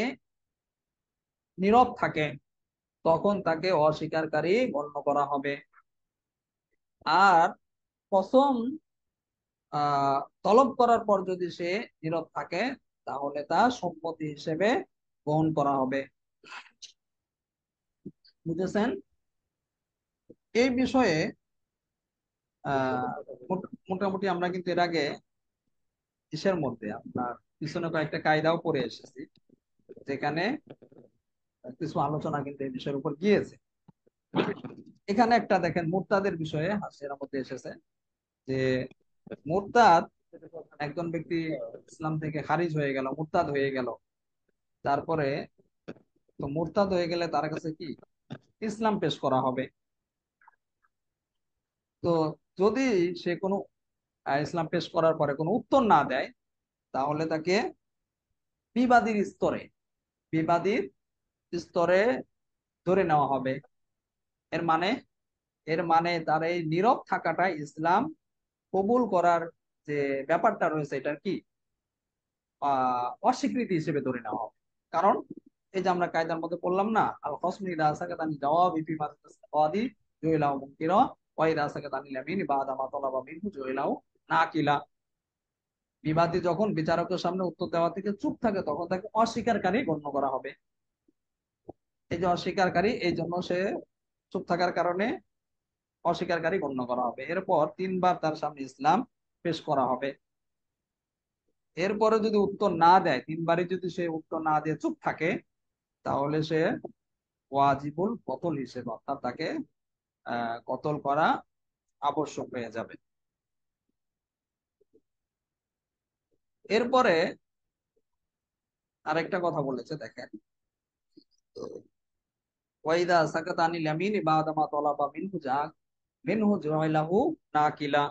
নীরব থাকে, তখন তাকে অস্বীকারী গণ্য করা হবে। আর কসম তলব করার পর যদি সে নীরব থাকে, তাহলে তা সম্মতি হিসেবে গ্রহণ করা হবে। বুঝেছেন? এই বিষয়ে আহ মোটামুটি আমরা কিন্তু এর আগে ইসের মধ্যে আপনার পিছনে কয়েকটা কায়দাও পড়ে এসেছি, যেখানে কিছু আলোচনা কিন্তু এই বিষয়ের উপর গিয়েছে। এখানে একটা দেখেন মুরতাদের বিষয়ে হাসিয়ার মধ্যে এসেছে যে মুরতাদ, একজন ব্যক্তি ইসলাম থেকে খারিজ হয়ে গেল, মুরতাদ হয়ে গেল, তারপরে তো মুরতাদ হয়ে গেলে তার কাছে কি ইসলাম পেশ করা হবে। তো যদি সে কোনো ইসলাম পেশ করার পরে কোনো উত্তর না দেয়, তাহলে তাকে বিবাদীর স্তরে বিবাদীর স্তরে ধরে নেওয়া হবে। এর মানে এর মানে তার এই নীরব থাকাটা ইসলাম কবুল করার যে ব্যাপারটা রয়েছে এটার কি অস্বীকৃতি হিসেবে ধরে নেওয়া হবে। কারণ এই যে আমরা কায়দার মধ্যে পড়লাম না, আল খসমি ইদা সাকাত আন জাওয়াবি ফি মাজলিসিল কাদি জুইলাহু মুনকিরা ওয়া ইদা সাকাত আনিল ইয়ামিনি বা'দা মা তালাবা মিনহু জুইলাহু নাকিলা। বিবাদী যখন বিচারকের সামনে উত্তর দেওয়া থেকে চুপ থাকে, তখন তাকে অস্বীকারী গণ্য করা হবে। এই যে অস্বীকারী, এই জন্য সে চুপ থাকার কারণে অস্বীকারী গণ্য করা হবে। এরপর 3 বার তার সামনে ইসলাম পেশ করা হবে। এরপরে যদি উত্তর না দেয়, 3বারই যদি সে উত্তর না দিয়ে চুপ থাকে, তাহলে সে ওয়াজিবুল কতল হিসেবে, অর্থাৎ তাকে কতল করা আবশ্যক হয়ে যাবে। এরপরে আরেকটা কথা বলেছে দেখেন, ওয়াইদা সাকাত আনিল ইয়ামিনি বা'দা মা তালাবা মিনহু জুইলাহু নাকিলা।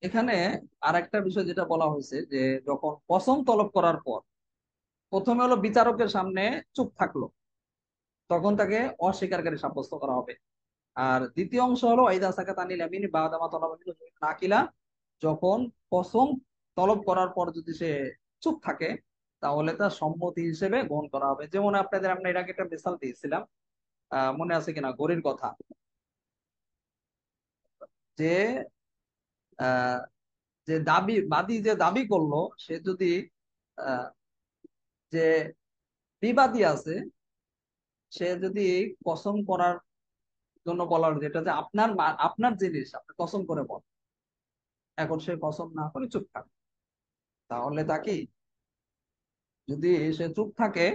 এখানে আরেকটা বিষয় যেটা বলা হয়েছে যে যখন কসম তলব করার পর প্রথমে হলো বিচারকের সামনে চুপ থাকলো, তখন তাকে অস্বীকারী সাব্যস্ত করা হবে। আর দ্বিতীয় অংশ হলো ওয়াইদা সাকাত আনিল ইয়ামিনি বা'দা মা তালাবা মিনহু জুইলাহু নাকিলা, যখন কসম তলব করার পর যদি সে চুপ থাকে, তাহলে তা সম্মতি হিসেবে গ্রহণ করা হবে। যেমন আপনাদের আমরা এর আগে একটা মিসাল দিয়েছিলাম, মনে আছে কিনা, গরুর কথা। যে আহ, যে বাদী যে দাবি করলো সে যদি আহ, যে বিবাদী আছে সে যদি কসম করার জন্য বলার যেটা যে আপনার জিনিস আপনি কসম করে বল, এখন সে কসম না করে চুপ থাকে, তাহলে তা কি, যদি সে চুপ থাকে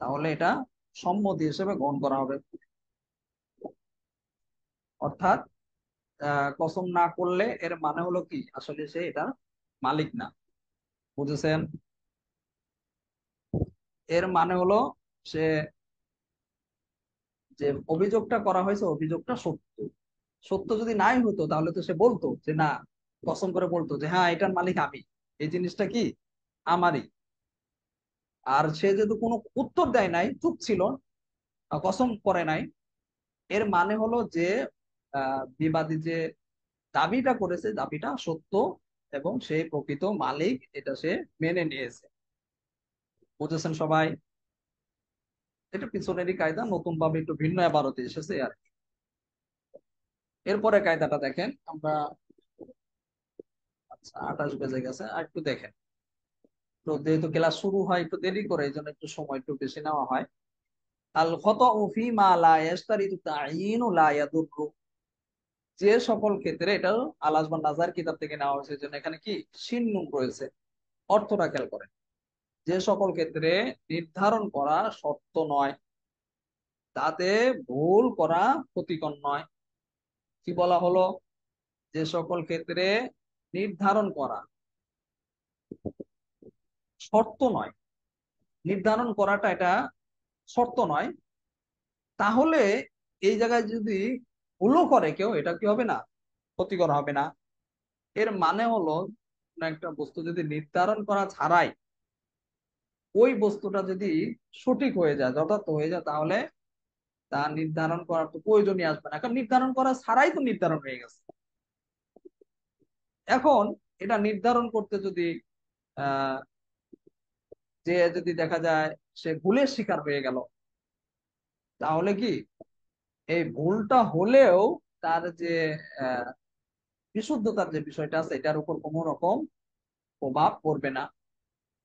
তাহলে এটা সম্মতি হিসেবে গ্রহণ করা হবে। অর্থাৎ কসম না করলে এর মানে হলো কি, আসলে সে এটা মালিক না। বুঝেছেন? এর মানে হলো সে যে অভিযোগটা করা হয়েছে অভিযোগটা সত্য। সত্য যদি নাই হতো তাহলে তো সে বলতো যে না, কসম করে বলতো যে হ্যাঁ এটার মালিক আমি, এই জিনিসটা কি আমারই। আর সে যদি কোনো উত্তর দেয় নাই, চুপ ছিল, কসম করে নাই, এর মানে হলো যে বিবাদী যে দাবিটা করেছে দাবিটা সত্য এবং সেই প্রকৃত মালিক, এটা সে মেনে নিয়েছে। বুঝেছেন সবাই? এটা পিছনেরই কায়দা, নতুন ভাবে একটু ভিন্ন আবারতে এসেছে আর কি। এরপরে কায়দাটা দেখেন আমরা। আচ্ছা, 28 বেজে গেছে, আর একটু দেখেন। তো যেহেতু ক্লাস শুরু হয় একটু দেরি করে, এই জন্য একটু সময় একটু বেশি নেওয়া হয়। আল খাতাউ ফীমা লা ইয়াশতারিতু তা'য়িনু লা ইয়াদুররু, যে সকল ক্ষেত্রে, এটা আল আজমান নাজার কিতাব থেকে নেওয়া হয়েছে, জন্য এখানে কি শিন নুন রয়েছে, অর্থটা খেয়াল করেন। যে সকল ক্ষেত্রে নির্ধারণ করা শর্ত নয়, তাতে ভুল করা ক্ষতিকর নয়। কি বলা হলো? যে সকল ক্ষেত্রে নির্ধারণ করা শর্ত নয়, নির্ধারণ করাটা এটা শর্ত নয়, তাহলে এই জায়গায় যদি ভুলও করে কেউ, এটা কি হবে না, ক্ষতিকর হবে না। এর মানে হলো কোনো একটা বস্তু যদি নির্ধারণ করা ছাড়াই ওই বস্তুটা যদি সঠিক হয়ে যায়, যথার্থ হয়ে যায়, তাহলে তা নির্ধারণ করার তো প্রয়োজনই আসবে না, কারণ নির্ধারণ করা ছাড়াই তো নির্ধারণ হয়ে গেছে। এখন এটা নির্ধারণ করতে যদি আহ যে যদি দেখা যায় সে ভুলের শিকার হয়ে গেল, তাহলে কি এই ভুলটা হলেও তার যে আহ বিশুদ্ধতার যে বিষয়টা আছে এটার উপর কোনো রকম প্রভাব পড়বে না।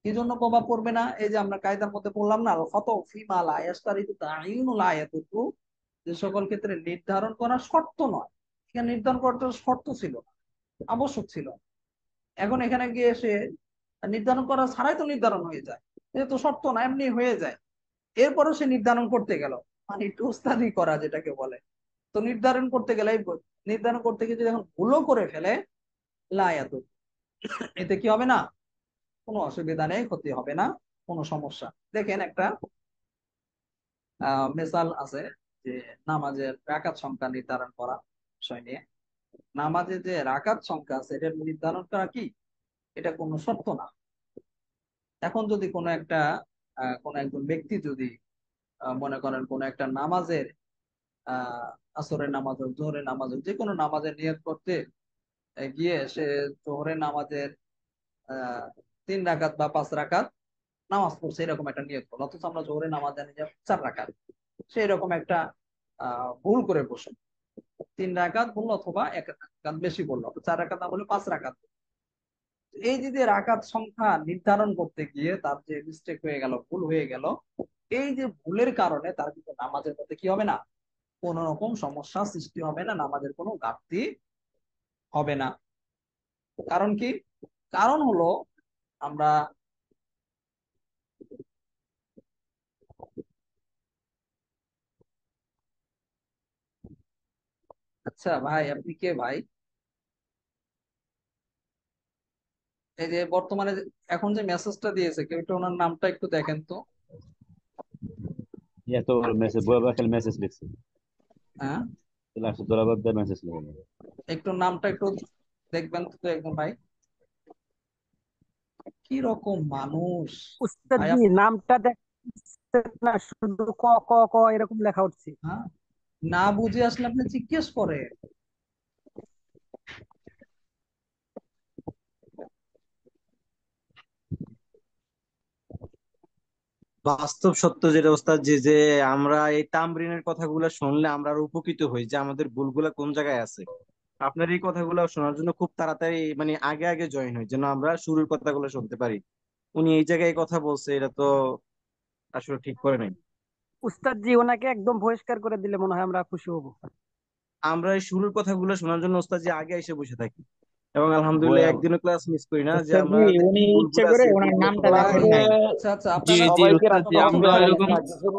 কি জন্য প্রভাব পড়বে না? এই যে আমরা কায়দার মধ্যে বললাম না, কত ফিমা লা ইয়াশতারিতু তা'য়িনু লা ইয়াদুররু, যে সকল ক্ষেত্রে নির্ধারণ করা শর্ত নয়। এখানে নির্ধারণ করাটা শর্ত ছিল না, আবশ্যক ছিল। এখন এখানে গিয়ে সে নির্ধারণ করা ছাড়াই তো নির্ধারণ হয়ে যায়, যেহেতু শর্ত না এমনি হয়ে যায়, এরপরও সে নির্ধারণ করতে গেল, মানে একটু উস্তাদি করা যেটাকে বলে। তো নির্ধারণ করতে গেলে নির্ধারণ করতে গিয়ে যদি এখন ভুলও করে ফেলে, লায়াত, এতে কি হবে না, কোনো অসুবিধা নেই, ক্ষতি হবে না, কোনো সমস্যা। দেখেন একটা মেসাল আছে যে নামাজের রাকাত সংখ্যা নির্ধারণ করা বিষয় নিয়ে। নামাজের যে রাকাত সংখ্যা আছে এটা নির্ধারণ করা কি, এটা কোনো শর্ত না। এখন যদি কোনো একটা কোনো একজন ব্যক্তি যদি মনে করেন কোনো একটা নামাজের আহ আসরের নামাজ হোক, জোহরের নামাজ হোক, যে কোনো নামাজের নিয়ত করতে গিয়ে সে জোহরের নামাজের আহ 3 রাকাত বা 5 রাকাত নামাজ পড়ছে, এরকম একটা নিয়ত করলো, অথচ আমরা জোহরের নামাজ জানি যে 4 রাকাত। সেই রকম একটা ভুল করে বসে 3 রাকাত বললো অথবা 1 রাকাত বেশি বললো, 4 রাকাত না বলে 5 রাকাত। এই যে যে রাকাত সংখ্যা নির্ধারণ করতে গিয়ে তার যে মিস্টেক হয়ে গেল, ভুল হয়ে গেল, এই যে ভুলের কারণে তার কিন্তু নামাজের মধ্যে কি হবে না, কোন রকম সমস্যা সৃষ্টি হবে না, নামাজের কোনো ঘাটতি হবে না। কারণ কি? কারণ হলো আমরা আচ্ছা ভাই, আপনি কে ভাই? এই যে বর্তমানে এখন যে মেসেজটা দিয়েছে কেউ, একটু ওনার নামটা একটু দেখেন তো। এত বড় মেসেজ, বড় খালি মেসেজ লিখছি। হ্যাঁ, তাহলে আসলে তোরা বাদ মেসেজ লিখে। একটু নামটা একটু দেখবেন তো একদম ভাই, কি রকম মানুষ উস্তাদ ভাই জি, আপনি। নামটা দেখছেন না, শুধু ক ক ক এরকম লেখা উঠছে। হ্যাঁ, না বুঝে আসলে আপনি জিজ্ঞেস করেন। বাস্তব সত্য যেটা ওস্তাদ, যে যে আমরা এই তামরিনের কথাগুলো শুনলে আমরা আরো উপকৃত হই যে আমাদের ভুলগুলা কোন জায়গায় আছে। আপনার এই কথাগুলো শোনার জন্য খুব তাড়াতাড়ি মানে আগে আগে জয়েন হয় যেন আমরা শুরুর কথাগুলো শুনতে পারি। উনি এই জায়গায় কথা বলছে, এটা তো আসলে ঠিক করে নাই। উস্তাদ জি, ওনাকে একদম বহিষ্কার করে দিলে মনে হয় আমরা খুশি হব। আমরা এই শুরুর কথাগুলো শোনার জন্য ওস্তাদ যে আগে এসে বসে থাকি, এবং আলহামদুলিল্লাহ বয়া একদিনও ক্লাস মিস করি না, যে উস্তাদ জি আমাদের উনি কি ইচ্ছে ভুলগুলো করে আছে এই ওনার ভুলগুলো নামটা সমাধান লেখেন করি। ভাই, নাই। আচ্ছা আচ্ছা, জি আপনারা জি সবাইকে ওস্তাদ জি, সবাই চুপ আমরা থাকেন। এরকম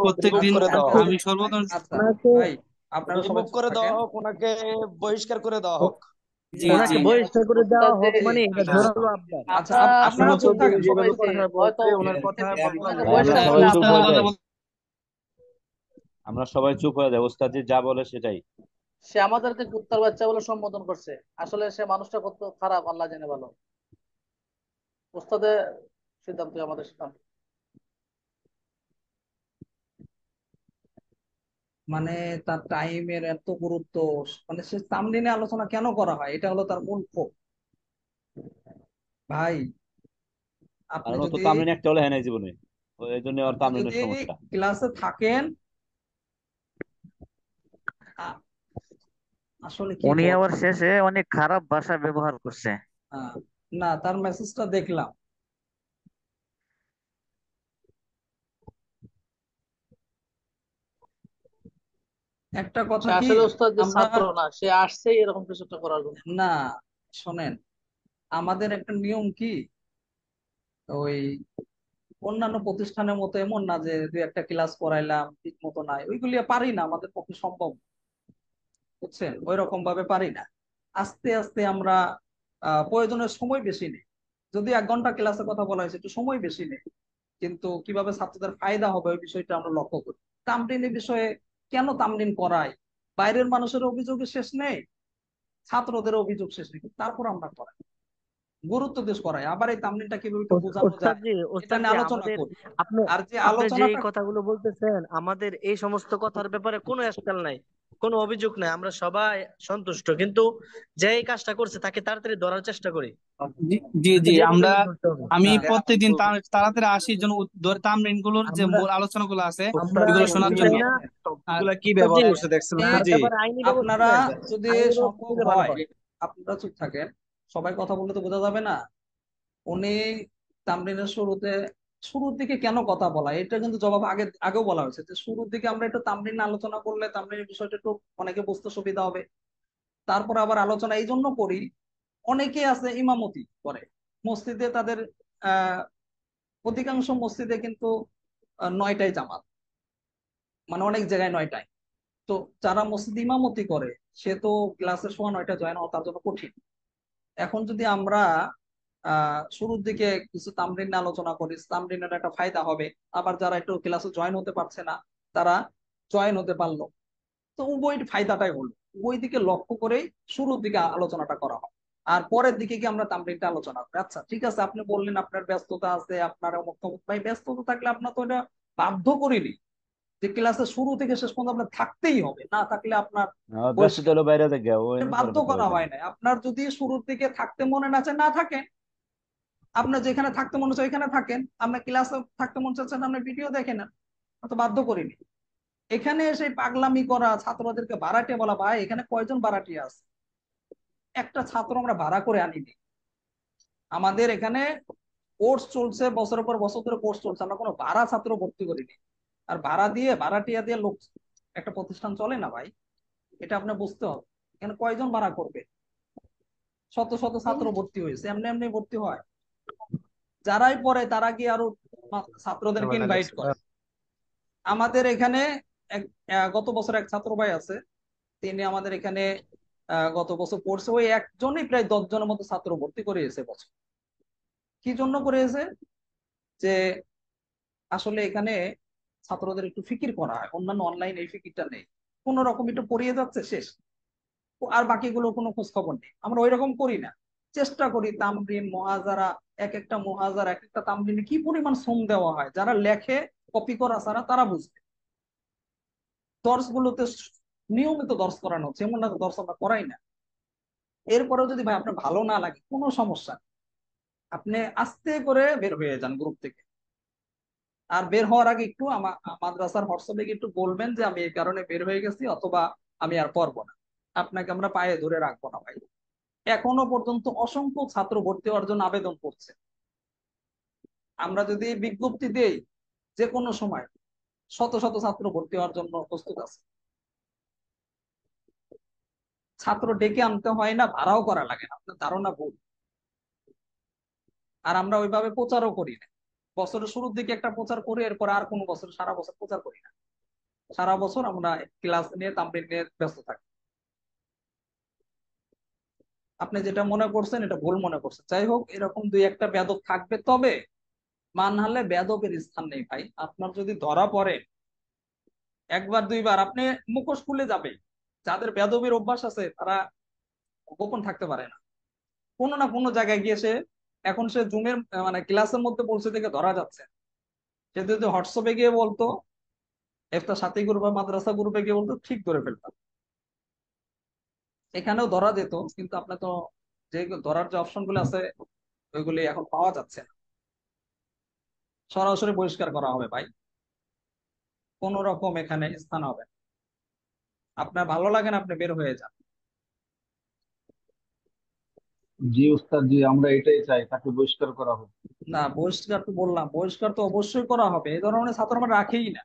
প্রত্যেক চুপ দিন থাকেন আচ্ছা আমি সর্বদা আচ্ছা ওনাকে ভাই, আপনারা সবাই রিমুভ চুপ করে দেওয়া থাকেন। হোক, ওনাকে বহিষ্কার করে দেওয়া ও- হোক। জি জি ওনাকে বহিষ্কার করে দেওয়া উস্তাদ জি, হোক, মানে এটা আচ্ছা জোরালো আবদার। আচ্ছা, আপনারা আপনারা চুপ শুধু থাকেন সবাই। যেভাবে যে কথা হয়তো বলছে ওনার কথা ওনাকে ভাই আমরা বহিষ্কার হ্যাঁ, করলে সবাই চুপ আপনারা, হয়ে যাই, আমরা সবাই চুপ হয়ে যাই, ওস্তাদ জি যা বলে সেটাই। সে আমাদেরকে কুত্তার বাচ্চা বলে সম্বোধন করছে, আসলে সে মানুষটা কত খারাপ আল্লাহ জেনে ভালো। উস্তাদের সিদ্ধান্ত, আমাদের সিদ্ধান্ত। মানে তার টাইমের এত গুরুত্ব, মানে সে তামদিনে আলোচনা কেন করা হয়, এটা হলো তার মূল ক্ষোভ। ভাই, আপনি কারণ ও তো যদি তামরিন একটা হলে হয় নাই জীবনে, এই জন্য ওর আপনি যদি তামরিনের সমস্যা। ক্লাসে থাকেন, আ- আসলে কি উনি বল, আবার শেষে অনেক খারাপ ভাষা ব্যবহার করছে। আহ, না তার মেসেজটা দেখলাম। একটা কথা সে কি, আসলে উস্তাদের আমরা ছাত্র না, সে আসছে এরকম কিছু একটা করার জন্য। না, শোনেন, আমাদের একটা নিয়ম কি, ওই অন্যান্য প্রতিষ্ঠানের মতো এমন না যে দুই একটা ক্লাস করাইলাম ঠিক মতো নাই, ওইগুলি পারি না, আমাদের পক্ষে সম্ভব না, বুঝছেন, ওই রকম ভাবে পারি না। আস্তে আস্তে আমরা প্রয়োজনের সময় বেশি নেই, যদি 1 ঘন্টা ক্লাসের কথা বলা হয়েছে একটু সময় বেশি নেই, কিন্তু কিভাবে ছাত্রদের ফায়দা হবে ওই বিষয়টা আমরা লক্ষ্য করি। তামরিনের বিষয়ে কেন তামরিন করাই, বাইরের মানুষের অভিযোগের শেষ নেই, ছাত্রদের অভিযোগ শেষ নেই, তারপর আমরা করাই, গুরুত্ব দিয়ে করাই। আবার এই তামরিনটা কিভাবে একটু বোঝানো ওস্তাদ যায় জি, এটা ওস্তাদ জি, নিয়ে আলোচনা আমাদের করি। আপনি আর যে আপনি যে এই আলোচনাটা, কথাগুলো বলতেছেন, আমাদের এই সমস্ত কথার ব্যাপারে কোনো এসকাল নাই, কোনো অভিযোগ নাই, আমরা সবাই সন্তুষ্ট। কিন্তু যে এই কাজটা করছে তাকে তাড়াতাড়ি ধরার চেষ্টা করি, জি জি তাকে জি, যেভাবে আমরা ধরতে হবে। আমি হ্যাঁ প্রত্যেকদিন তাড়াতাড়ি আসি যেন তামরিন গুলোর যে আমরা মূল আলোচনা গুলো আছে আমরা এগুলো শুনুন শোনার কি জন্য। চাই শুনুন না শুনুন। আর শব্দগুলা কি উস্তাদ জি, ব্যবহার করছে দেখছেন এ- ওস্তাদ তার জি? ব্যাপারে আইনি ব্যবস্থা আপনারা নেন, যদি আইনি ব্যবস্থা সম্ভব নিলে ভালো হয়, হয়। আপনারা চুপ থাকেন, সবাই কথা বললে তো বোঝা যাবে না। উনি তামরিনের শুরুর দিকে কেন কথা বলা, এটা কিন্তু জবাব আগেও বলা হয়েছে যে শুরুর দিকে আমরা একটু তামরিন আলোচনা করলে তামরিনের বিষয়টা একটু অনেকে বুঝতে সুবিধা হবে। তারপর আবার আলোচনা এই জন্য করি, অনেকে আছে ইমামতি করে মসজিদে, তাদের আহ অধিকাংশ মসজিদে কিন্তু 9টায় জামাত, মানে অনেক জায়গায় 9টায়। তো যারা মসজিদে ইমামতি করে, সে তো ক্লাসের সময় 9টায় জয়েন হওয়া তার জন্য কঠিন। এখন যদি আমরা শুরুর দিকে কিছু তামরিন নিয়ে আলোচনা করি, তামরিনের একটা ফায়দা হবে, আবার যারা একটু ক্লাসে জয়েন হতে পারছে না তারা জয়েন হতে পারলো, তো উভয় ফায়দাটাই হলো। উভয় দিকে লক্ষ্য করেই শুরুর দিকে আলোচনাটা করা হয়, আর পরের দিকে কি আমরা তামরিনটা আলোচনা করি। আচ্ছা ঠিক আছে, আপনি বললেন আপনার ব্যস্ততা আছে, আপনার অমুক তমুক, ভাই ব্যস্ততা থাকলে আপনার তো এটা বাধ্য করিনি যে ক্লাসের শুরু থেকে শেষ পর্যন্ত আপনার থাকতেই হবে, না থাকলে আপনার ব্যস্ত বহিষ্কার। হলো বাইরে থেকে, ও এটা এমনি বাধ্য করার কথা করা বলছেন। হয় না, আপনার যদি শুরুর দিকে থাকতে মনে না চায় না থাকেন, আপনার যেখানে থাকতে মনে চায় এখানে থাকেন, আপনার ক্লাসে থাকতে মনে চাচ্ছেন আপনি ভিডিও দেখেন না, তো বাধ্য করিনি। এখানে এসে পাগলামি করা, ছাত্রদেরকে ভাড়াটিয়া বলা, ভাই এখানে কয়জন ভাড়াটিয়া আছে, একটা ছাত্র আমরা ভাড়া করে আনিনি। আমাদের এখানে কোর্স চলছে, বছরের পর বছর ধরে কোর্স চলছে, আমরা কোনো ভাড়া ছাত্র ভর্তি করিনি। আর ভাড়াটিয়া দিয়ে লোক একটা প্রতিষ্ঠান চলে না ভাই, এটা আপনি বুঝতে হবে। এখানে কয়জন ভাড়া করবে, শত শত ছাত্র ভর্তি হয়েছে, এমনি এমনি ভর্তি হয়, যারাই পড়ে তারা গিয়ে আরো ছাত্রদেরকে ইনভাইট করে। আমাদের এখানে গত বছর এক ছাত্র ভাই আছে, তিনি আমাদের এখানে গত বছর পড়ছে, ওই একজনই প্রায় 10 জনের মতো ছাত্র ভর্তি করিয়েছে বছর। কি জন্য করিয়েছে, যে আসলে এখানে ছাত্রদের একটু ফিকির করা হয়, অন্যান্য অনলাইন এই ফিকিরটা নেই, কোন রকম একটু পড়িয়ে যাচ্ছে শেষ, আর বাকিগুলো কোনো খোঁজ খবর নেই। আমরা ওই রকম করি না, চেষ্টা করি তামরিন মুহাজারা, এক একটা মুহাজারা এক একটা তামরিনে কি পরিমাণ শ্রম দেওয়া হয়, যারা লেখে কপি করা ছাড়া তারা বুঝবে। দর্শ গুলোতে নিয়মিত দর্শ করানো হচ্ছে, এমন না দর্শ আমরা করাই না। এরপরেও যদি ভাই আপনার ভালো না লাগে কোনো সমস্যা নেই, আপনি আস্তে করে বের হয়ে যান গ্রুপ থেকে। আর বের হওয়ার আগে একটু মাদ্রাসার হোয়াটসঅ্যাপে একটু বলবেন যে আমি এই কারণে বের হয়ে গেছি, অথবা আমি আর পড়বো না। আপনাকে আমরা পায়ে ধরে রাখবো না ভাই। এখনো পর্যন্ত অসংখ্য ছাত্র ভর্তি হওয়ার জন্য আবেদন করছে। আমরা যদি বিজ্ঞপ্তি দেই, যে কোনো সময় শত শত ছাত্র ভর্তি হওয়ার জন্য প্রস্তুত আছে। ছাত্র ডেকে আনতে হয় না, ভাড়াও করা লাগে না, আপনার ধারণা ভুল। আর আমরা ওইভাবে প্রচারও করি না। বছরের শুরুর দিকে একটা প্রচার করি, এরপর আর কোনো বছর সারা বছর প্রচার করি না। সারা বছর আমরা ক্লাস নিয়ে তামরিন নিয়ে ব্যস্ত থাকি। আপনি যেটা মনে করছেন এটা ভুল মনে করছেন। যাই হোক, এরকম দুই একটা বেদব থাকবে, তবে মানহালে বেদবের স্থান নেই ভাই। আপনার যদি ধরা পড়ে একবার দুইবার, আপনি মুখোশ খুলে যাবে। যাদের বেদবের অভ্যাস আছে তারা গোপন থাকতে পারে না, কোনো না কোনো জায়গায় গিয়ে সে, এখন সে জুমের মানে ক্লাসের মধ্যে বলছে থেকে ধরা যাচ্ছে। সে যদি হোয়াটসঅ্যাপে গিয়ে বলতো, একটা সাথী গ্রুপ বা মাদ্রাসা গ্রুপে গিয়ে বলতো, ঠিক ধরে ফেলতাম। এখানেও ধরা যেত, কিন্তু আপনার তো যে ধরার যে অপশন গুলো আছে ওইগুলি এখন পাওয়া যাচ্ছে না। সরাসরি বহিষ্কার করা হবে ভাই, কোন রকম এখানে স্থান হবে না। আপনার ভালো লাগে না, আপনি বের হয়ে যান। জি উস্তাদ, জি আমরা এটাই চাই, তাকে বহিষ্কার করা হোক। না, বহিষ্কার তো বললাম, বহিষ্কার তো অবশ্যই করা হবে। এই ধরনের ছাত্র আমরা রাখেই না।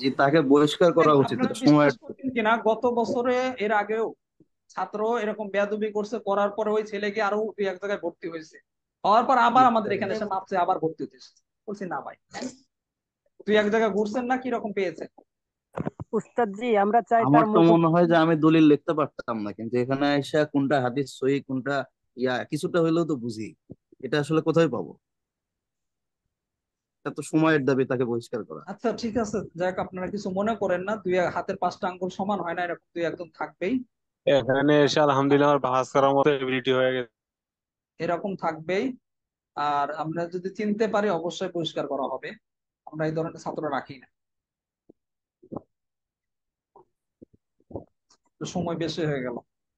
জি, তাকে বহিষ্কার করা উচিত, আপনারা এটা সময়। বিশ্বাস করবেন কিনা, গত বছরে এর আগেও ছাত্র এরকম বেয়াদবি করছে, করার পরে ওই ছেলেকে আরো দুই এক জায়গায় ভর্তি হয়েছে। হওয়ার পর আবার আমাদের এখানে এসে মাপছে, আবার ভর্তি হতে এসেছে। বলছি না ভাই, দুই এক জায়গায় ঘুরছেন না, কিরকম পেয়েছে? উস্তাদ জি, আমরা চাই আমার তার তো মুখ। মনে হয় যে আমি দলিল লিখতে পারতাম না, কিন্তু এখানে এসে কোনটা হাদিস সহি কোনটা কিছুটা হইলেও তো বুঝি। এটা আসলে কোথায় পাবো? এটা তো সময়ের দাবি তাকে বহিষ্কার করা। আচ্ছা ঠিক আছে, যাক, আপনারা কিছু মনে করেন না। হাতের পাঁচটা আঙ্গুল সমান হয় না, এরকম দুই একজন থাকবেই। এখানে এসে আলহামদুলিল্লাহ আমার বাহাস করার মতো এবিলিটি হয়ে গেছে। এরকম থাকবেই। আর আমরা যদি চিনতে পারি অবশ্যই পরিষ্কার করা হবে। আমরা এই ধরনের ছাত্র রাখি না। তো সময় বেশি হয়ে গেল।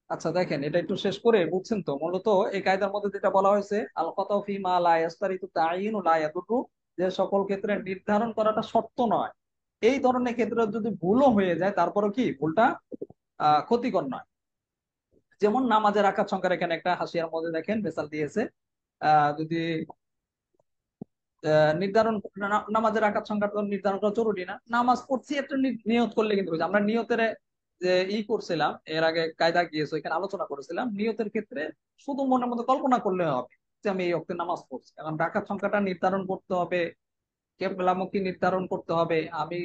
আচ্ছা দেখেন, এটা একটু শেষ করে, বুঝছেন তো মূলত এই কায়দার মধ্যে যেটা বলা হয়েছে, আল খাতাউ ফি মা লা ইয়াস্তারিতু তাইয়িনু লা ইয়াদুররু, যে সকল ক্ষেত্রে নির্ধারণ করাটা শর্ত নয়। এই ধরনের ক্ষেত্রে যদি ভুলও হয়ে যায়, তারপরে কি ভুলটা ক্ষতিকর নয়। যেমন নামাজের রাকাত সংখ্যার এখানে একটা হাসিয়ার মধ্যে দেখেন মেসাল দিয়েছে। যদি নির্ধারণ নামাজের রাকাত সংখ্যা তো নির্ধারণ করা জরুরি না, নামাজ পড়ছি একটা নিয়ত করলে কিন্তু হয়েছে। আমরা নিয়তের যে করছিলাম এর আগে, কায়দা গিয়েছে এখানে আলোচনা করেছিলাম, নিয়তের ক্ষেত্রে শুধু মনের মধ্যে কল্পনা করলে হবে যে আমি এই ওয়াক্তে নামাজ পড়ছি। এখন রাকাত সংখ্যাটা নির্ধারণ করতে হবে, কেবলামুখী নির্ধারণ করতে হবে। আমি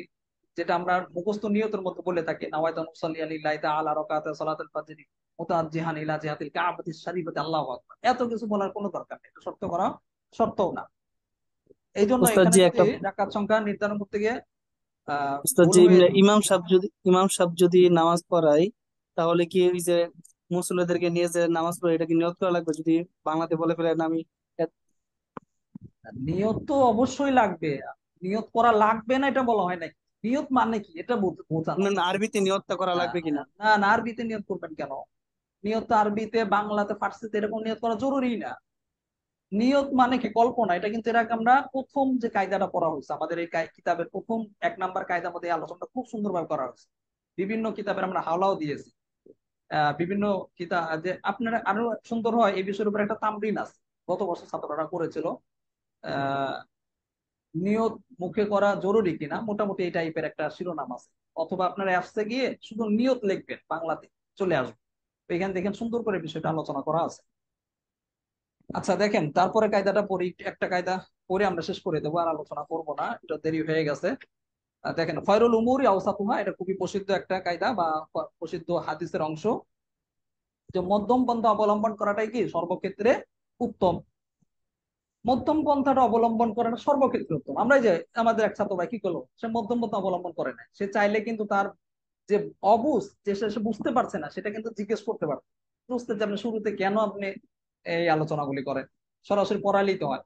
যেটা আমরা মুখস্থ নিয়তের মধ্যে বলে থাকি, নাওয়াইতু নুসাল্লি লিল্লাহি তাআলা রাকাতা সালাতুল ফাজরি মুতাআজ্জিহান ইলা জিহাতিল কাবাতিশ শরীফাতি, আল্লাহু আকবার। এত কিছু বলার কোনো দরকার নেই, এটা শর্ত করা শর্তও না। এই জন্য উস্তাদ এখানে জি যদি একটা রাকাত সংখ্যা নির্ধারণ করতে গিয়ে উস্তাদ ভুল জি, হয়ে ইমাম সাহেব যদি নামাজ পড়ায়, তাহলে কি ওই যে মুসল্লিদেরকে নিয়ে যে নামাজ পড়ে, এটা কি নিয়ত করা লাগবে? যদি বাংলাতে বলে ফেলেন আমি নিয়ত তো অবশ্যই লাগবে। নিয়ত করা লাগবে না এটা বলা হয় নাই। নিয়ত মানে কি এটা বোঝান। আরবিতে নিয়তটা করা লাগবে কিনা? না না, আরবিতে নিয়ত করবেন কেন? নিয়ত তো আরবিতে, বাংলাতে, ফার্সিতে এরকম নিয়ত করা জরুরি না। নিয়ত মানে কি কল্পনা। এটা কিন্তু এর আগে আমরা প্রথম যে কায়দাটা পড়া হয়েছে আমাদের এই কিতাবের প্রথম 1 নাম্বার কায়দার মধ্যে এই আলোচনাটা খুব সুন্দরভাবে করা হয়েছে। বিভিন্ন কিতাবের আমরা হাওলাও দিয়েছি। বিভিন্ন কিতাব যে আপনারা আরো সুন্দর হয়, এই বিষয়ের উপর একটা তামরিন আছে, গত বছর ছাত্ররা করেছিল। আহ নিয়ত মুখে করা জরুরি কিনা, মোটামুটি এই টাইপের একটা শিরোনাম আছে। অথবা আপনারা অ্যাপসে গিয়ে শুধু নিয়ত লিখবেন, বাংলাতে চলে আসবে। তো এখানে দেখেন সুন্দর করে বিষয়টা আলোচনা করা আছে। আচ্ছা দেখেন, তারপরে কায়দাটা পড়ি, একটা কায়দা পরে আমরা শেষ করে দেবো, আর আলোচনা করবো না, এটা দেরি হয়ে গেছে। দেখেন, খয়রুল উমুরি আওসাতুহা, এটা খুবই প্রসিদ্ধ একটা কায়দা বা প্রসিদ্ধ হাদিসের অংশ, যে মধ্যম পন্থা অবলম্বন করাটাই কি সর্বক্ষেত্রে উত্তম। মধ্যম পন্থাটা অবলম্বন করাটা সর্বক্ষেত্রে উত্তম। আমরা এই যে আমাদের এক ছাত্র ভাই কি করলো, সে মধ্যম পন্থা অবলম্বন করে না। সে চাইলে কিন্তু তার যে অবুঝ, যে সে বুঝতে পারছে না, সেটা কিন্তু জিজ্ঞেস করতে পারবে। বুঝতে যে আপনি শুরুতে কেন আপনি এই আলোচনাগুলি করেন, সরাসরি পড়াইলেই তো হয়।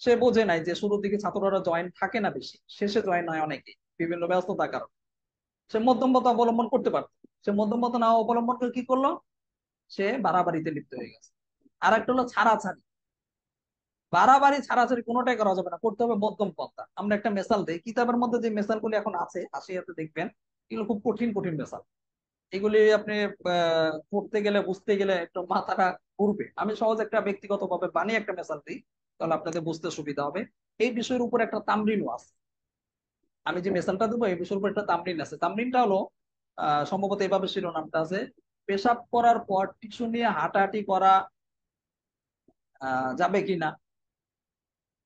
সে বোঝে নাই যে শুরুর দিকে ছাত্ররা জয়েন থাকে না বেশি, শেষে জয়েন হয় অনেকে বিভিন্ন ব্যস্ততার কারণে। সে মধ্যম পন্থা অবলম্বন করতে পারত, সে মধ্যম পন্থা না অবলম্বন করে কি করলো, সে বাড়াবাড়িতে লিপ্ত হয়ে গেছে। আর একটা হলো ছাড়াছাড়ি। বাড়াবাড়ি ছাড়াছাড়ি কোনোটাই করা যাবে না, করতে হবে মধ্যম পন্থা। আমরা একটা মেসাল দিই, কিতাবের মধ্যে যে মেসাল গুলি এখন আছে হাসিয়াতে দেখবেন, এগুলো খুব কঠিন কঠিন মেসাল। এগুলি আপনি পড়তে গেলে বুঝতে গেলে একটু মাথাটা ঘুরবে। আমি সহজ একটা ব্যক্তিগত ভাবে বানিয়ে একটা মেসাল দিই, তাহলে আপনাদের বুঝতে সুবিধা হবে। এই বিষয়ের উপর একটা তামরিনও আছে। আমি যে মেসালটা দেবো এই বিষয়ের উপর একটা তামরিন আছে। তামরিনটা হলো সম্ভবত এইভাবে শিরোনামটা আছে: পেশাব করার পর টিস্যু নিয়ে হাঁটাহাঁটি করা যাবে কিনা।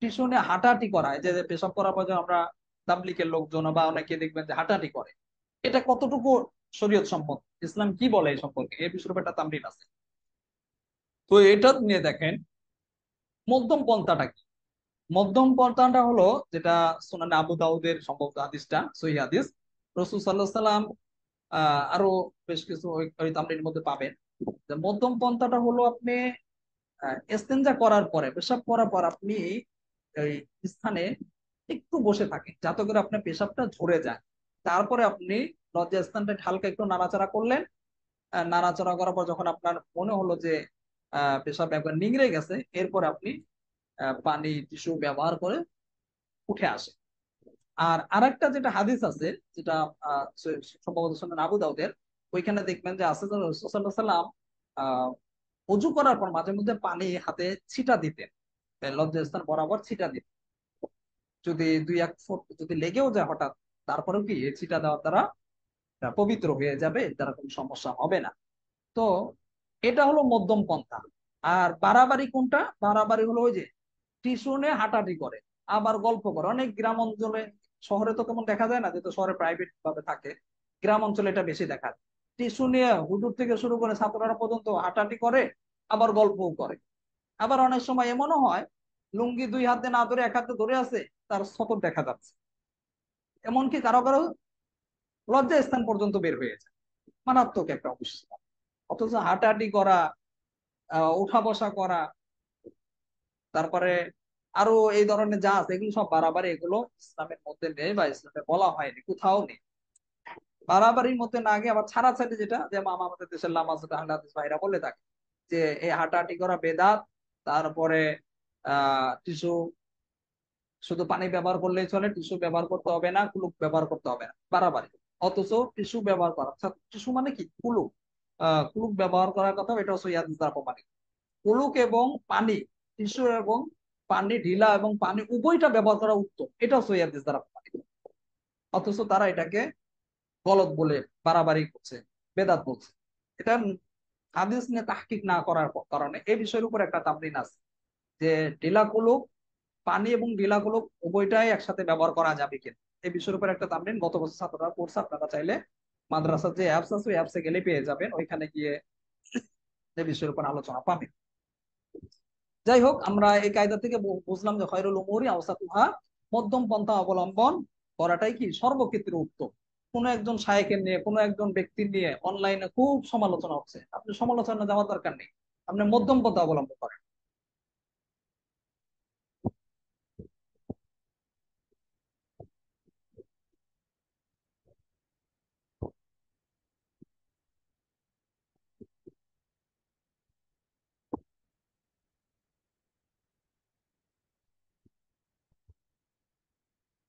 টিস্যু নিয়ে হাঁটাহাঁটি করা, এই যে পেশাব করার পর যে আমরা তাবলিগের লোকজন বা অনেকে দেখবেন যে হাঁটাহাঁটি করে, এটা কতটুকু শরীয়ত সম্মত, ইসলাম কি বলে এই সম্পর্কে, এই বিষয়ের উপর একটা তামরিন আছে। তো এটা নিয়ে দেখেন মধ্যম পন্থাটা কি। মধ্যম পন্থাটা হলো যেটা সুনানে আবু দাউদের সম্ভবত হাদিসটা সহিহ হাদিস, রাসূল সাল্লাল্লাহু আলাইহি সাল্লাম আরো বেশ কিছু ওই তামরিনের মধ্যে পাবেন যে মধ্যম পন্থাটা হলো আপনি ইস্তেঞ্জা করার পরে, পেশাব করার পর আপনি এই স্থানে একটু বসে থাকেন যাতে করে আপনার পেশাবটা ঝরে যায়। তারপরে আপনি লজ্জা স্থানটা হালকা একটু নাড়াচাড়া করলেন। নাড়াচাড়া করার পর যখন আপনার মনে হলো যে পেশাব একবার নিংড়ে গেছে, এরপর আপনি পানি টিস্যু ব্যবহার করে উঠে আসে। আর আরেকটা যেটা হাদিস আছে, যেটা সম্ভবত সুনান আবু দাউদের, ওইখানে দেখবেন যে আছে যে রাসূল সাল্লাল্লাহু আলাইহি ওয়াসাল্লাম অজু করার পর মাঝে মধ্যে পানি হাতে ছিটা দিতেন, লজ্জাস্থান বরাবর ছিটা দিতেন। যদি 2-1 ফুট যদি লেগেও যায় হঠাৎ, তারপরেও কি এই ছিটা দেওয়ার দ্বারা পবিত্র হয়ে যাবে, এর দ্বারা কোনো সমস্যা হবে না। তো এটা হলো মধ্যম পন্থা। আর বাড়াবাড়ি কোনটা? বাড়াবাড়ি হলো ওই যে টিস্যু নিয়ে হাঁটাহাঁটি করে আবার গল্প করে। অনেক গ্রাম অঞ্চলে, শহরে তো তেমন দেখা যায় না, যেহেতু শহরে প্রাইভেট ভাবে থাকে, গ্রাম অঞ্চলে এটা বেশি দেখা যায়। টিস্যু নিয়ে হুজুর থেকে শুরু করে ছাত্ররা পর্যন্ত হাঁটাহাঁটি করে, আবার গল্পও করে। আবার অনেক সময় এমনও হয় লুঙ্গি 2 হাতে না ধরে 1 হাতে ধরে আছে, তার সতর দেখা যাচ্ছে। এমনকি কারো কারো লজ্জা স্থান পর্যন্ত বের হয়ে যায়। মারাত্মক একটা অবস্থা। অথচ হাঁটাহাঁটি করা, উঠা বসা করা, তারপরে আরো এই ধরনের যা আছে এগুলো সব বাড়াবাড়ি, এগুলো ইসলামের মধ্যে নেই বা ইসলামে বলা হয়নি, কোথাও নেই। বাড়াবাড়ির মধ্যে না গিয়ে আবার ছাড়াছাড়ি, যেটা যেমন আমাদের দেশের লামাজ আহলে হাদিস ভাইরা বলে থাকে যে এই হাঁটাহাঁটি করা বেদাত। তারপরে টিস্যু শুধু পানি ব্যবহার করলেই চলে, টিস্যু ব্যবহার করতে হবে না, কুলুক ব্যবহার করতে হবে না, বাড়াবাড়ি। অথচ টিস্যু ব্যবহার করা, টিস্যু মানে কি, কুলুক। কুলুক ব্যবহার করার কথা, এটা সহিহ হাদিস দ্বারা প্রমাণিত। কুলুক এবং পানি, টিস্যু এবং পানি, ঢিলা এবং পানি উভয়টা ব্যবহার করা উত্তম, এটাও সহিহ হাদিস দ্বারা প্রমাণিত। অথচ তারা এটাকে গলত বলে বাড়াবাড়ি করছে, বেদাত বলছে। এটা হাদিস নিয়ে তাহকিক না করার কারণে এই বিষয়ের উপর একটা তামরিন আছে যে ঢিলা কুলুক, পানি এবং ঢিলা কুলুক উভয়টাই একসাথে ব্যবহার করা যাবে কিনা, এই বিষয়ের উপর একটা তামরিন গত বছর ছাত্ররা পড়ছে। আপনারা চাইলে মাদ্রাসার যে অ্যাপস আছে ওই অ্যাপসে গেলে পেয়ে যাবেন, ওইখানে গিয়ে এই বিষয়ের উপর আলোচনা পাবেন। যাই হোক, আমরা এই কায়দা থেকে বুঝলাম যে খয়রুল উমুরি আওসাতুহা, মধ্যম পন্থা অবলম্বন করাটাই কি সর্বক্ষেত্রে উত্তম। কোন একজন শায়েখের নিয়ে, কোন একজন ব্যক্তির নিয়ে অনলাইনে খুব সমালোচনা হচ্ছে, আপনি সমালোচনা যাওয়ার দরকার নেই, আপনি মধ্যম পন্থা অবলম্বন করেন।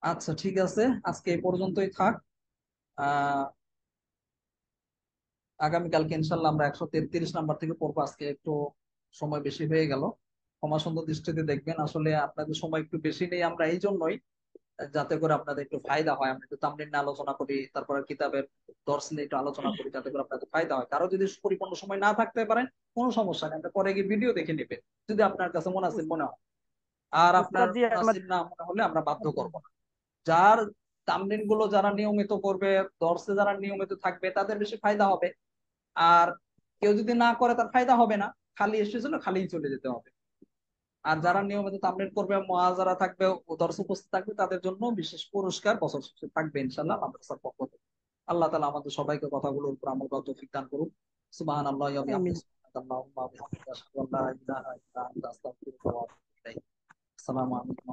আচ্ছা, ঠিক আছে, আজকে এই পর্যন্তই থাক। আহ আগামীকালকে ইনশাল্লাহ আমরা 133 নাম্বার থেকে পড়বো। আজকে একটু সময় বেশি হয়ে গেল, ক্ষমা সুন্দর দৃষ্টিতে দেখবেন। আসলে আপনাদের সময় একটু বেশি নেই, আমরা এই জন্যই, যাতে করে আপনাদের একটু ফায়দা হয়। আমরা একটু তামরিন নিয়ে আলোচনা করি, তারপরে কিতাবের দর্শ নিয়ে একটু আলোচনা করি, যাতে করে আপনাদের ফায়দা হয়। কারো যদি পরিপূর্ণ সময় না থাকতে পারেন, কোনো সমস্যা নেই, আপনি পরে গিয়ে ভিডিও দেখে নেবেন যদি আপনার কাছে মুনাসিব মনে হয়। আর আপনার উস্তাদ জি মুনাসিব না মনে হলে আমরা বাধ্য করবো না। যার তামরিন গুলো যারা নিয়মিত করবে, দর্শে যারা নিয়মিত থাকবে, তাদের বেশি ফায়দা হবে। আর কেউ যদি না করে, তার ফায়দা হবে না, খালি এসেছিল খালিই চলে যেতে হবে। আর যারা নিয়মিত তামরিন করবে, মুআযারা থাকবে, ও দর্শ উপস্থিত থাকবে, তাদের জন্য বিশেষ পুরস্কার বছর শেষে থাকবে ইনশাআল্লাহ মাদ্রাসার পক্ষ থেকে। আল্লাহ তাআলা আমাদের সবাইকে কথাগুলোর উপর আমল করার তৌফিক দান করুন। সুবহানাল্লাহি ওয়া আমিন। বিহামদিহি, সুবহানাল্লাহি ওয়া বিহামদিহি, আশহাদু আল্লা ইলাহা ইল্লা আনতা, আস্তাগফিরুকা ওয়া আতুবু ইলাইক। আসসালামু আলাইকুম।